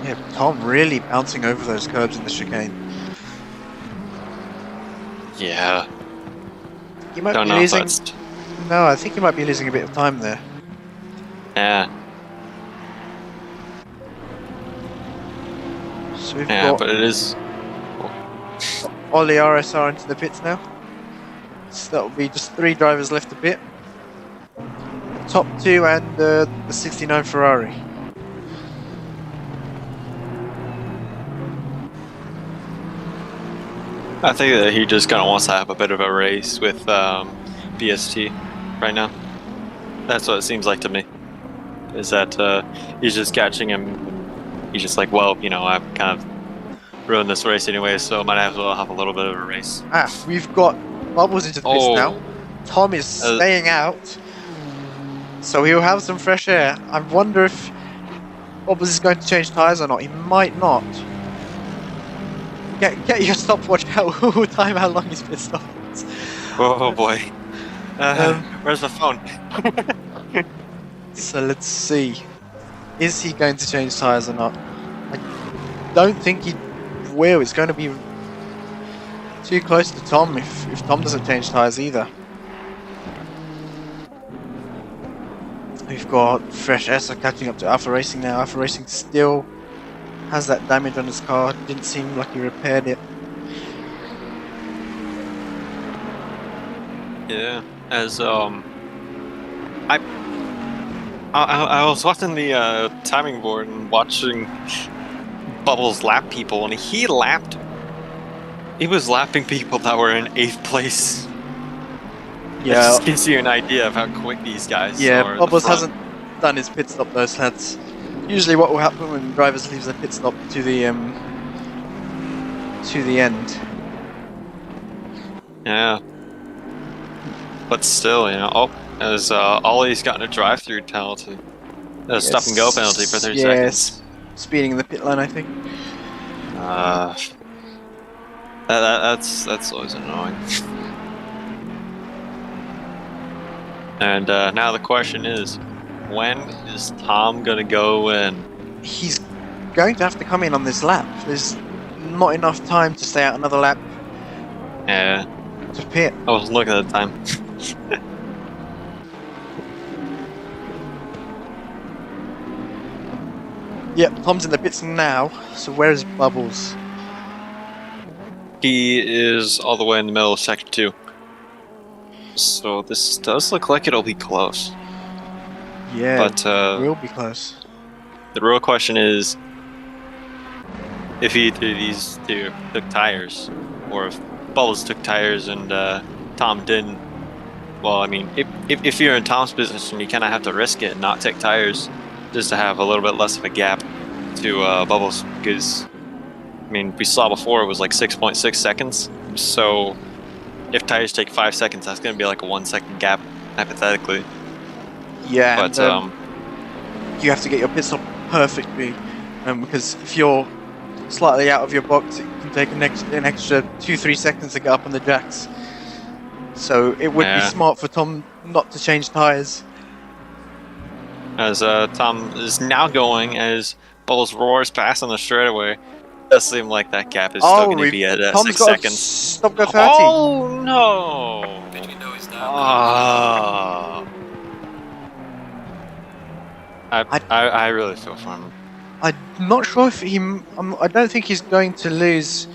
Yeah, Tom really bouncing over those curbs in the chicane. Yeah. He might be losing No, I think he might be losing a bit of time there. Yeah. So we've Yeah, got but it is. Ollie RSR into the pits now. So that'll be just 3 drivers left to pit. The top 2 and the 69 Ferrari. I think that he just kind of wants to have a bit of a race with BST right now. That's what it seems like to me. Is that he's just catching him. He's just like, well, you know, I've kind of ruined this race anyway, so I might as well have a little bit of a race. We've got Bubbles into the pits now. Tom is staying out, so he'll have some fresh air. I wonder if Bubbles is going to change tyres or not. He might not. Get your stopwatch out. We'll time how long his pit stop is. Oh boy. Where's the phone? So let's see. Is he going to change tyres or not? I don't think he will. It's going to be too close to Tom if Tom doesn't change tyres either. We've got Fresh Essa catching up to Alpha Racing now. Alpha Racing still has that damage on his car. Didn't seem like he repaired it. Yeah, as I was watching the timing board and watching Bubbles lap people, and he was lapping people that were in 8th place. Yeah, it just gives you an idea of how quick these guys are. Yeah, Bubbles hasn't done his pit stop though, so that's usually what will happen when drivers leave the pit stop to the end. Yeah. But still, you know, as Ollie's gotten a drive-through penalty, stop and go penalty for 30 seconds. Speeding in the pit line, I think. That's always annoying. And now the question is, when is Tom gonna go in? He's going to have to come in on this lap. There's not enough time to stay out another lap. Yeah. To pit. I was looking at the time. Yep, Tom's in the pits now. So where is Bubbles? He is all the way in the middle of sector 2. So this does look like it'll be close. Yeah, but it will be close. The real question is, if either of these two took tires, or if Bubbles took tires and Tom didn't. Well, I mean, if you're in Tom's position, you kind of have to risk it and not take tires, just to have a little bit less of a gap to Bubbles, because, I mean, we saw before it was like 6.6 seconds, so if tires take 5 seconds, that's going to be like a 1 second gap, hypothetically. Yeah, but you have to get your pit stop perfectly, because if you're slightly out of your box, it can take an extra 2-3 seconds to get up on the jacks. So it would be smart for Tom not to change tyres. As Tom is now going, as Bubbles roars past on the straightaway, it does seem like that gap is still going to be at 6 seconds. Stop go 30. Oh no! I really feel for him. I'm not sure if I don't think he's going to lose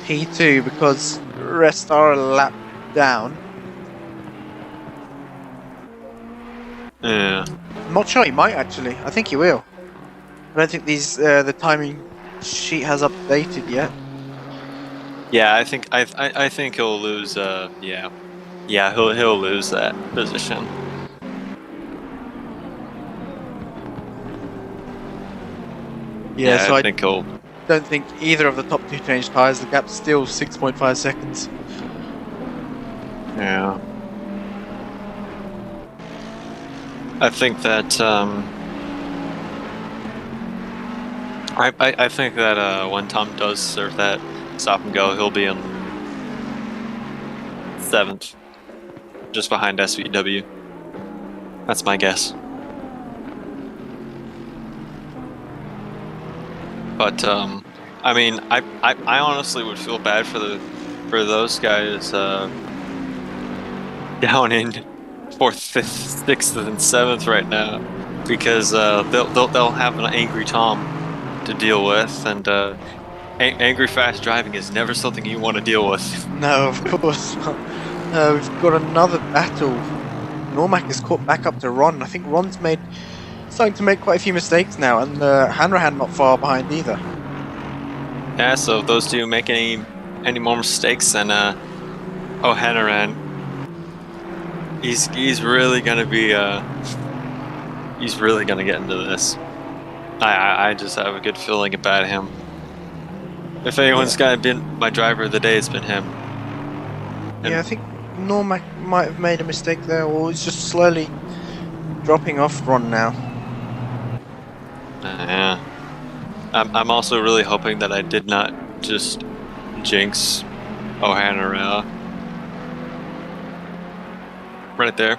P2 because rest are a lap down. Yeah. I'm not sure, he might actually. I think he will. I don't think the timing sheet has updated yet. Yeah, I think he'll lose. Yeah, he'll lose that position. Yeah, so I think he'll. Don't think either of the top two changed tyres. The gap's still 6.5 seconds. Yeah. I think that I think that when Tom does serve that stop and go, he'll be in 7th, just behind SVW. That's my guess. But I mean, I honestly would feel bad for those guys down in fourth, fifth, sixth, and seventh right now because they'll have an angry Tom to deal with, and angry fast driving is never something you want to deal with. No, of course not. We've got another battle. Normac is caught back up to Ron. I think Ron's starting to make quite a few mistakes now, and Hanrahan not far behind either. Yeah, so if those two make any more mistakes, then Hanrahan, he's really gonna be he's really gonna get into this. I just have a good feeling about him. If anyone's been my driver of the day, it's been him. And yeah, I think Normac might have made a mistake there, or he's just slowly dropping off Ron now. yeah. I'm also really hoping that I did not just jinx O'Hanara right there.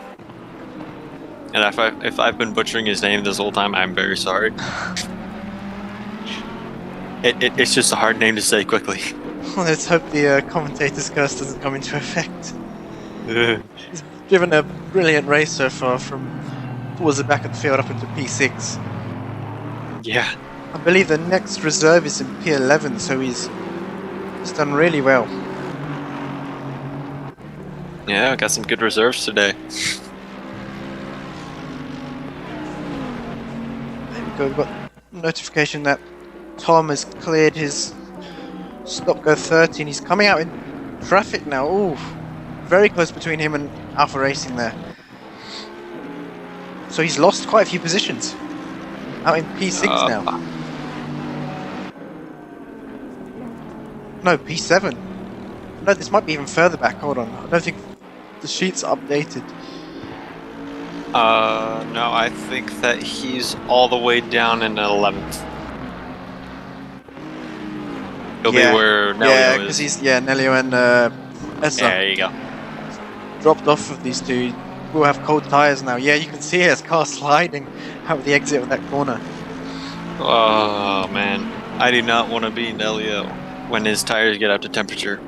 And if I've been butchering his name this whole time, I'm very sorry. It's just a hard name to say quickly. Well, let's hope the commentator's curse doesn't come into effect. He's driven a brilliant race so far from towards the back of the field up into P6. Yeah. I believe the next reserve is in P11, so he's done really well. Yeah, got some good reserves today. There we go, we've got notification that Tom has cleared his stop-go 30 and he's coming out in traffic now. Ooh, very close between him and Alpha Racing there. So he's lost quite a few positions. Out in P6 now. No, P7. No, this might be even further back. Hold on. I don't think the sheet's updated. No, I think that he's all the way down in 11th. He'll be where Nelio is. Yeah, because he's, Nelio and Essa. Yeah, there you go. Dropped off of these two. We'll have cold tyres now. Yeah, you can see his car sliding out of the exit of that corner. Oh, man. I do not want to be Nelio when his tires get up to temperature.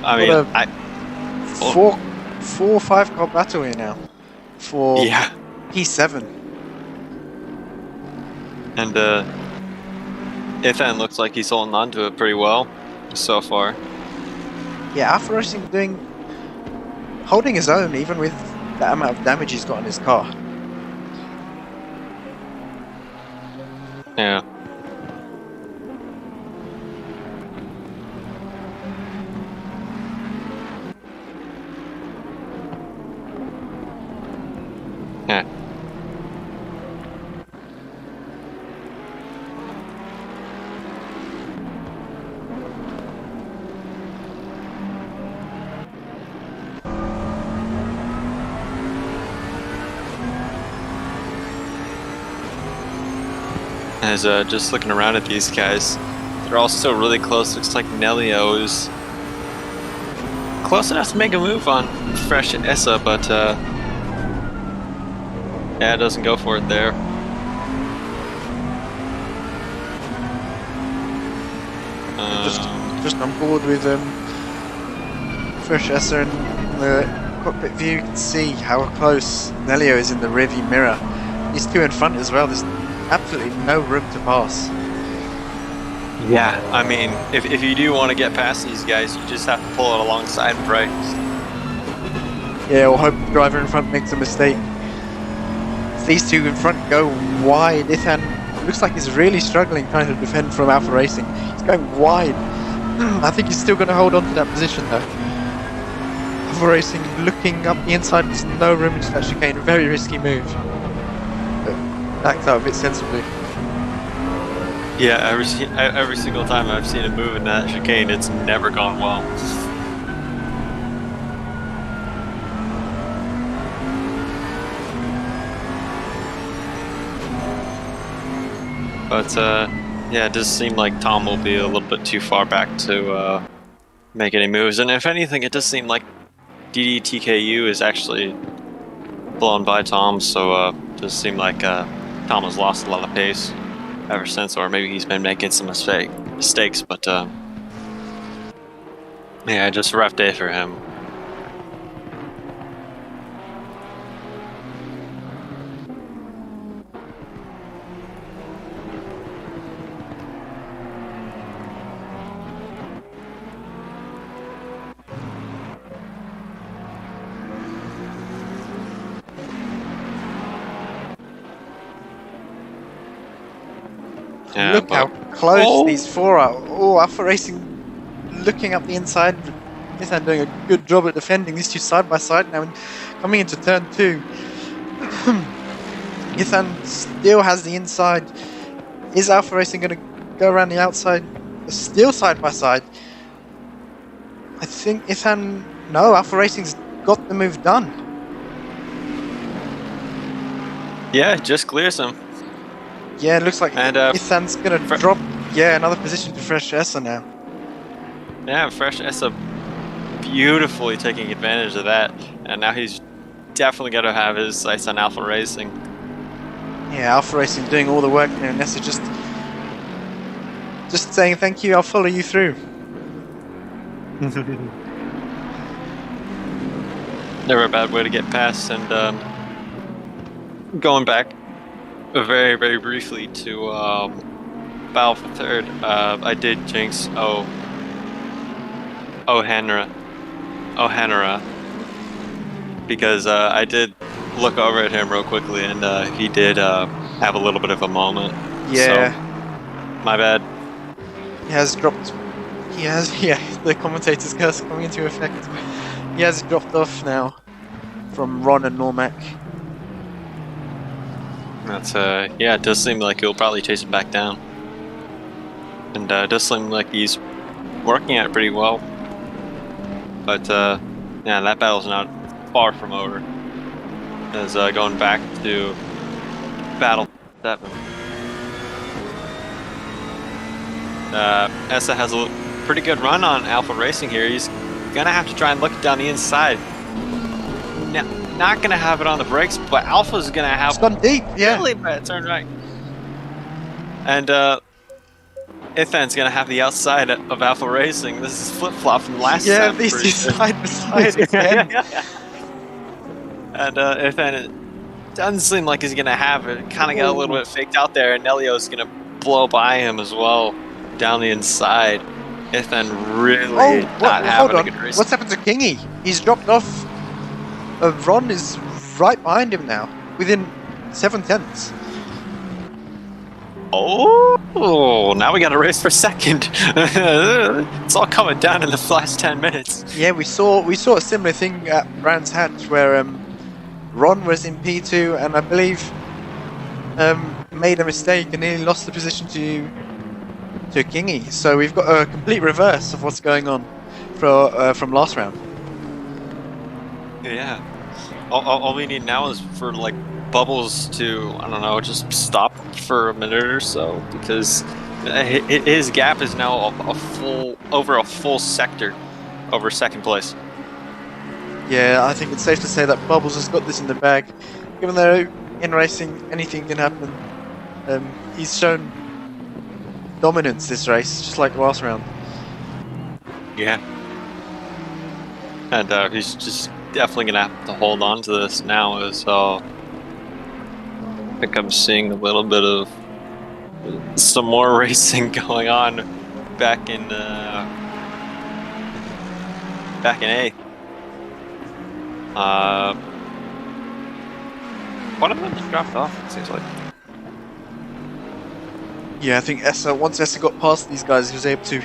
I mean, four or five car battle here now for P7. And Ethan looks like he's holding on to it pretty well so far. Yeah, Alpha Racing holding his own even with that amount of damage he's got on his car. Yeah. Yeah. As just looking around at these guys, they're all still really close. Looks like Nelio is close enough to make a move on Fresh Essa, but yeah, it doesn't go for it there. Just on board with Fresh Essa and the cockpit view. You can see how close Nelio is in the rearview mirror. These two in front as well. There's absolutely no room to pass. Yeah, I mean, if you do want to get past these guys, you just have to pull it alongside and brakes. Yeah, we'll hope the driver in front makes a mistake. If these two in front go wide, Ethan looks like he's really struggling trying to defend from Alpha Racing. He's going wide. I think he's still going to hold on to that position though. Alpha Racing looking up the inside, there's no room into that chicane. Very risky move. Backed out of it sensibly. Yeah, every single time I've seen him move in that chicane, it's never gone well. But yeah, it does seem like Tom will be a little bit too far back to make any moves, and if anything, it does seem like DDTKU is actually blown by Tom, so it does seem like Tom has lost a lot of pace ever since, or maybe he's been making some mistakes, but yeah, just a rough day for him. Yeah, Look how but close these four are. Oh, Alpha Racing looking up the inside. Ethan doing a good job at defending these two side by side now and coming into turn 2. Ethan still has the inside. Is Alpha Racing going to go around the outside? Still side by side. I think Ethan... No, Alpha Racing's got the move done. yeah, just clears him. Yeah, it looks like And, Ethan's going to drop... Yeah, another position to Fresh Essa now. Yeah, Fresh Essa beautifully taking advantage of that, and now he's definitely going to have his sights on Alpha Racing. Yeah, Alpha Racing doing all the work there, and Essa just saying thank you, I'll follow you through. Never a bad way to get past. And going back very, very briefly to battle for third, I did jinx O'Hanra, because I did look over at him real quickly, and he did have a little bit of a moment. Yeah. So, my bad. He has dropped... He has... Yeah, the commentator's curse coming into effect. He has dropped off now from Ron and Normac. That's yeah, it does seem like he'll probably chase him back down. And it does seem like he's working at it pretty well. But yeah, that battle's not far from over. As going back to battle 7. Essa has a pretty good run on Alpha Racing here. He's gonna have to try and look down the inside. Now, not gonna have it on the brakes, but Alpha's gonna have It's gone deep, yeah. really bad turn right. And Ethan's gonna have the outside of Alpha Racing. This is flip-flop from last time. Yeah, these two side by side again. And Ethan, it doesn't seem like he's gonna have it. Kind of got a little bit faked out there, and Nelio's gonna blow by him as well down the inside. Ethan really not having a good race. What's happened to Kingy? He's dropped off. Ron is right behind him now, within 7/10. Oh, now we got a race for second. It's all coming down in the last 10 minutes. Yeah, we saw a similar thing at Brands Hatch where Ron was in P2 and I believe made a mistake and nearly lost the position to Kingy. So we've got a complete reverse of what's going on from last round. Yeah. All we need now is for like Bubbles to, I don't know, just stop for a minute or so, because his gap is now over a full sector over second place. Yeah, I think it's safe to say that Bubbles has got this in the bag. Given though in racing anything can happen, he's shown dominance this race, just like last round. Yeah. And he's just definitely gonna have to hold on to this now, as I think I'm seeing a little bit of some more racing going on back in A. One of them just dropped off, it seems like. Yeah, I think once Essa got past these guys, he was able to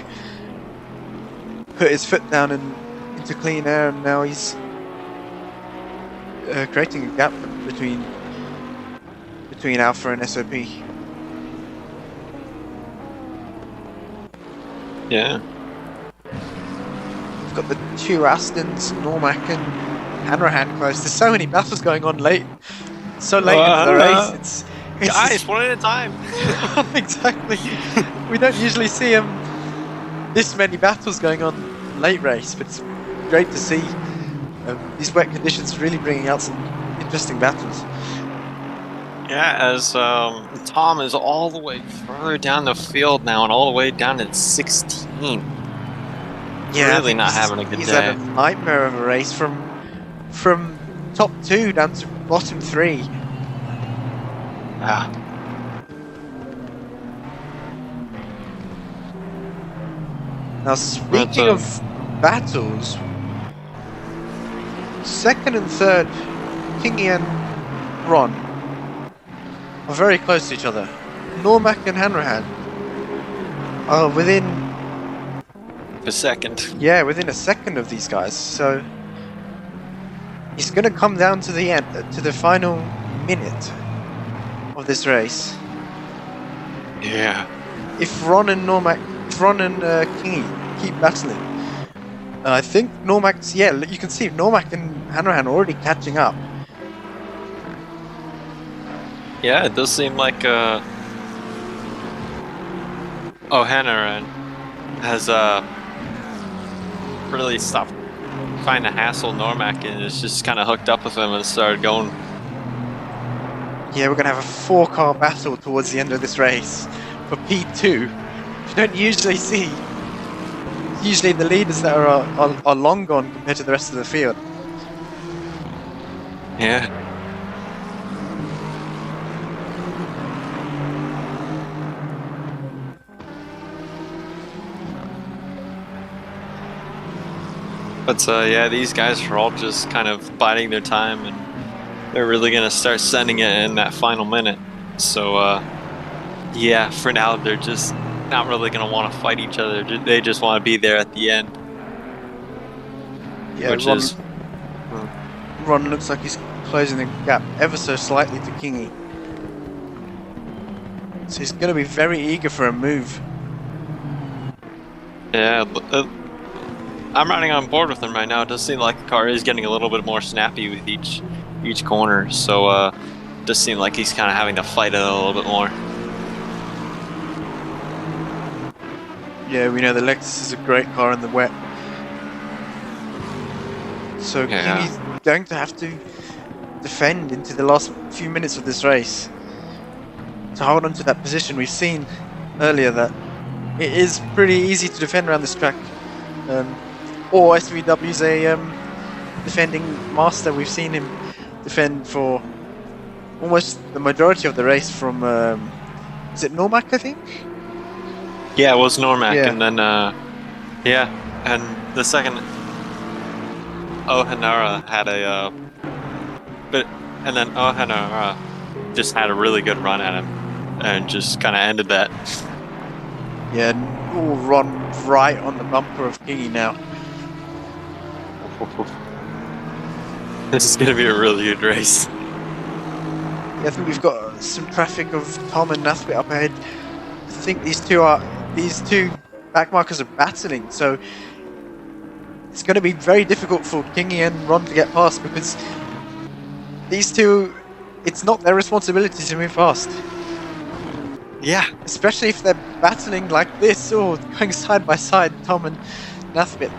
put his foot down and into clean air, and now he's creating a gap between Alpha and SOP. Yeah. We've got the two Astons, Normac and Hanrahan close. There's so many battles going on so late into the race. It's Guys, one at a time. Exactly. We don't usually see this many battles going on late race, but it's great to see these wet conditions really bringing out some interesting battles. Yeah, as Tom is all the way further down the field now, and all the way down at 16. Yeah, really not having a good he's day. had a nightmare of a race from top 2 down to bottom 3. Ah. Now, speaking of battles, second and third, Kingy and Ron are very close to each other. Normac and Hanrahan within a second. Yeah, within a second of these guys. So it's going to come down to the end, to the final minute of this race. Yeah. If Ron and Kingy keep battling, I think Normac's, yeah, you can see Normac and Hanrahan are already catching up. Yeah, it does seem like Hanrahan has really stopped trying to hassle Normac and is just kind of hooked up with him and started going. Yeah, we're going to have a 4-car battle towards the end of this race for P2. You don't usually see. Usually the leaders that are long gone compared to the rest of the field. Yeah. But yeah, these guys are all just kind of biding their time, and they're really gonna start sending it in that final minute. So yeah, for now they're just not really gonna want to fight each other. They just want to be there at the end. Yeah, Ron looks like he's closing the gap ever so slightly to Kingy. So he's going to be very eager for a move. Yeah, I'm riding on board with him right now. It does seem like the car is getting a little bit more snappy with each corner. So it does seem like he's kind of having to fight it a little bit more. Yeah, we know the Lexus is a great car in the wet. So yeah. Kingy's going to have to defend into the last few minutes of this race to hold on to that position. We've seen earlier that it is pretty easy to defend around this track. Or SVW's a defending master. We've seen him defend for almost the majority of the race from, is it Normac, I think? Yeah, it was Normac, yeah. And then, yeah, and the second O'Hanara had a, and then O'Hanara just had a really good run at him, and just kind of ended that. Yeah, all run right on the bumper of Kingy now. This is going to be a really good race. Yeah, I think we've got some traffic of Tom and Nathbit up ahead. I think these two backmarkers are battling, so it's going to be very difficult for Kingy and Ron to get past, because these two, it's not their responsibility to move fast. Yeah. Especially if they're battling like this, or going side by side, Tom and Nathbit.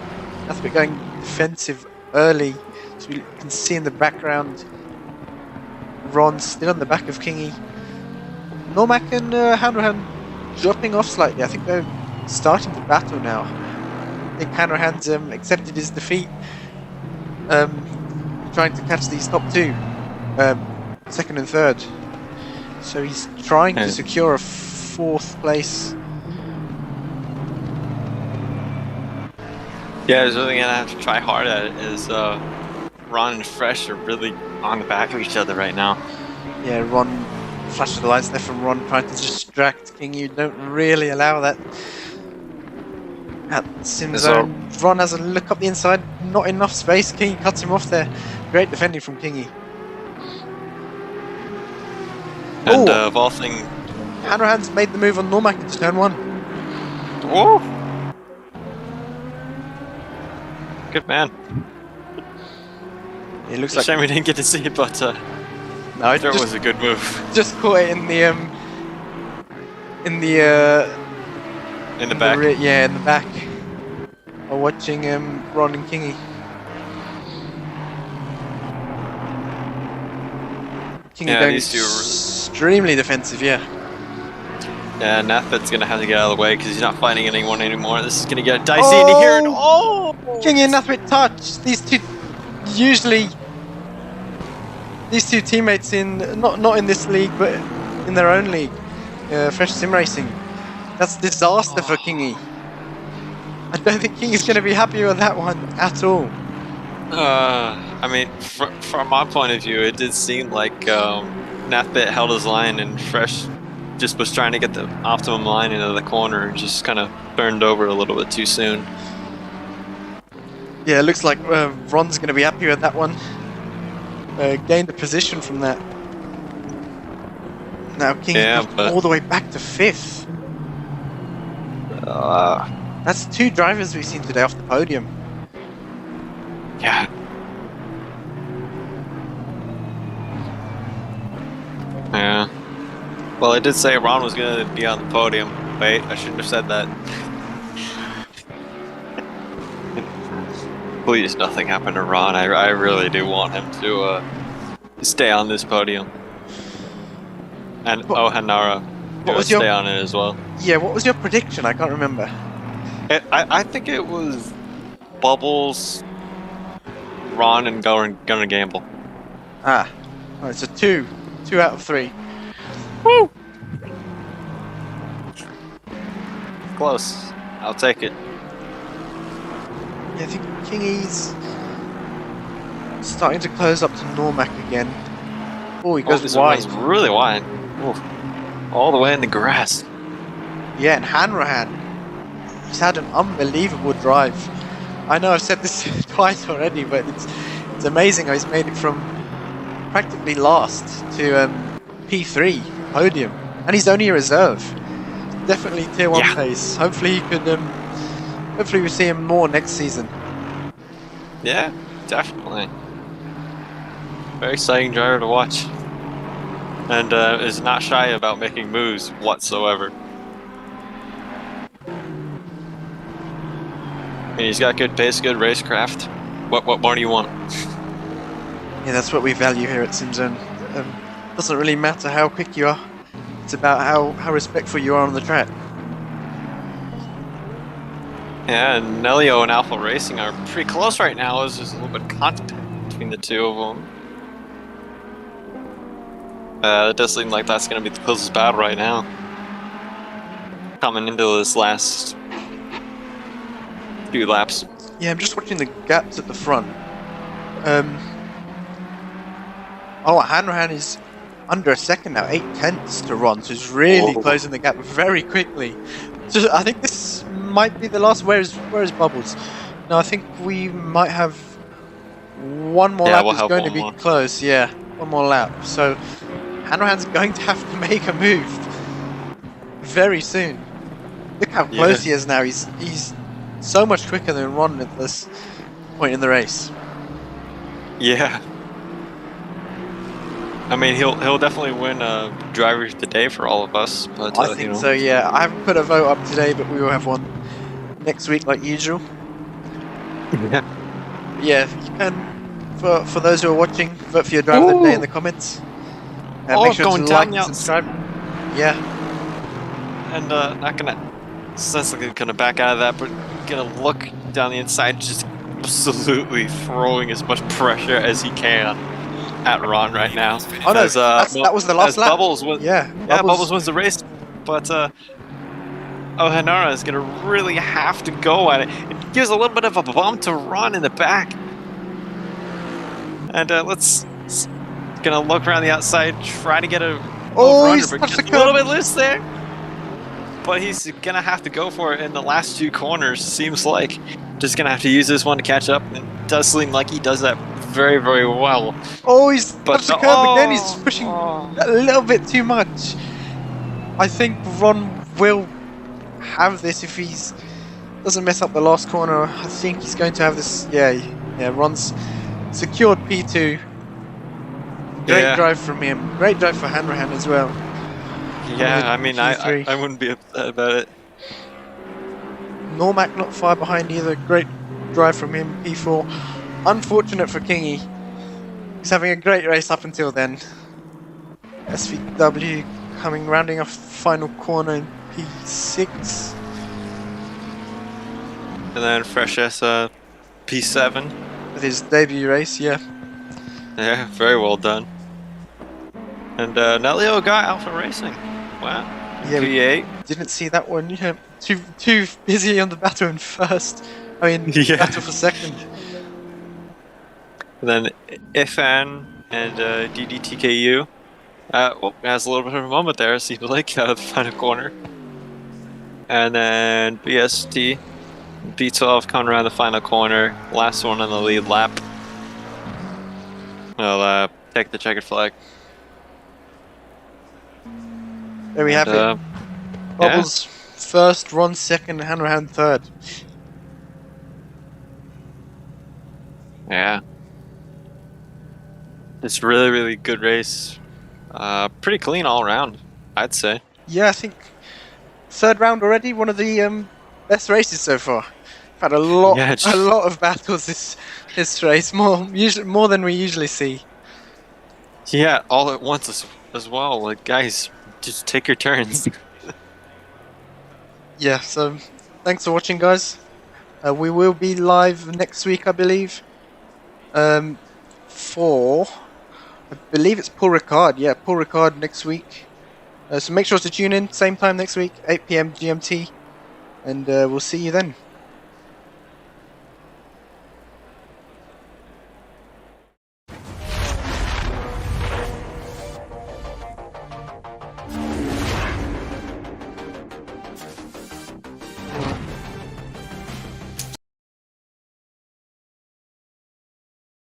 Nathbit going defensive early, so we can see in the background Ron still on the back of Kingy. Normac and Hanrahan dropping off slightly. I think they're starting to battle now. I think Hanrahan's accepted his defeat, trying to catch these top two, second and third. So he's trying to secure a 4th place. Yeah, he's really gonna have to try hard at it. Is Ron and Fresh are really on the back of each other right now. Yeah, Ron flashes the lights there from Ron, trying to distract King. You don't really allow that at SimZone. Ron has a look up the inside, not enough space. Kingy cuts him off there. Great defending from Kingy. And of all things, Hanrahan's made the move on Normac into turn 1. Oh, good man. It looks it's like a shame we didn't get to see it, but no, it was a good move. Just caught it in the back. Yeah, in the back. While watching Ron and Kingy. Kingy going extremely defensive, yeah. Yeah, Nathbit's gonna have to get out of the way because he's not fighting anyone anymore. This is gonna get dicey in here. And Kingy and Nathbit touch. These two teammates not in this league, but in their own league, Fresh Sim Racing. That's disaster for Kingy. I don't think Kingy's going to be happy with that one at all. I mean, from my point of view, it did seem like Nathbit held his line and Fresh just was trying to get the optimum line into the corner and just kind of turned over a little bit too soon. Yeah, it looks like Ron's going to be happy with that one. Gained a position from that. Now King's all the way back to 5th. That's 2 drivers we've seen today off the podium. Yeah. Yeah. Well, I did say Ron was going to be on the podium. Wait, I shouldn't have said that. Please, nothing happened to Ron. I really do want him to stay on this podium. And Hanara stay on it as well. Yeah, what was your prediction? I can't remember. I think it was Bubbles, Ron, and gonna gamble. Ah, alright, so 2 out of 3. Woo! Close. I'll take it. Yeah, I think Kingy's starting to close up to Normac again. Oh, he goes wide. Really wide. Ooh. All the way in the grass. Yeah, and Hanrahan, he's had an unbelievable drive. I know I've said this twice already, but it's amazing how he's made it from practically last to P3 podium, and he's only a reserve. Definitely tier 1 pace. Hopefully he could. Hopefully we see him more next season. Yeah, definitely. Very exciting driver to watch, and is not shy about making moves whatsoever. And he's got good pace, good racecraft. What more do you want? Yeah, that's what we value here at SimZone. Doesn't really matter how quick you are. It's about how respectful you are on the track. Yeah, and Nelio and Alpha Racing are pretty close right now. There's just a little bit of contact between the two of them. It does seem like that's going to be the closest battle right now. Coming into this last few laps. Yeah, I'm just watching the gaps at the front. Oh, Hanrahan is under a second now, 8/10 to Ron, so he's really closing the gap very quickly. So I think this might be the last. Where is Bubbles? No, I think we might have one more lap. It's going to be close. Yeah, one more lap. So Hanrahan's going to have to make a move very soon. Look how close he is now. He's so much quicker than Ron at this point in the race. Yeah. I mean, he'll definitely win Driver of the Day for all of us. But, I think so, yeah. I haven't put a vote up today, but we will have one next week like usual. Yeah. Yeah, you can, for those who are watching, vote for your Driver of the Day in the comments. Make sure to like and subscribe. Yeah. And not gonna back out of that, but gonna look down the inside, just absolutely throwing as much pressure as he can at Ron right now. Oh no, that was the last lap. Bubbles Bubbles wins the race, but Hanara is gonna really have to go at it. It gives a little bit of a bump to Ron in the back, and gonna look around the outside, try to get a he's but just a little bit loose there. But he's gonna have to go for it in the last 2 corners. Seems like just gonna have to use this one to catch up. And it does seem like he does that very, very well. Oh, he's touched the curb again. He's pushing a little bit too much. I think Ron will have this if he doesn't mess up the last corner. I think he's going to have this. Yeah. Ron's secured P2. Great drive from him. Great drive for Hanrahan as well. Yeah, I mean, I wouldn't be upset about it. Normac not far behind either. Great drive from him, P4. Unfortunate for Kingy. He's having a great race up until then. SVW rounding off final corner in P6. And then Fresh S P7. With his debut race, yeah. Yeah, very well done. And Nelio got Alpha Racing. Wow. Yeah, P8. Didn't see that one. Yeah, too busy on the battle in first. I mean, battle for second. And then Ifan and DDTKU Has a little bit of a moment there. See Blake out of the final corner. And then BST, B12 coming around the final corner. Last one on the lead lap. I'll take the checkered flag. There we have it. Bubbles first, Ron second, Hanrahan third. Yeah. It's really, really good race. Pretty clean all around, I'd say. Yeah, I think third round already. One of the best races so far. Had a lot of battles this race. More than we usually see. Yeah, all at once as well. Like, guys, just take your turns. Yeah. So, thanks for watching, guys. We will be live next week, I believe. For I believe it's Paul Ricard. Yeah, Paul Ricard next week. So make sure to tune in, same time next week, 8 PM GMT, and we'll see you then.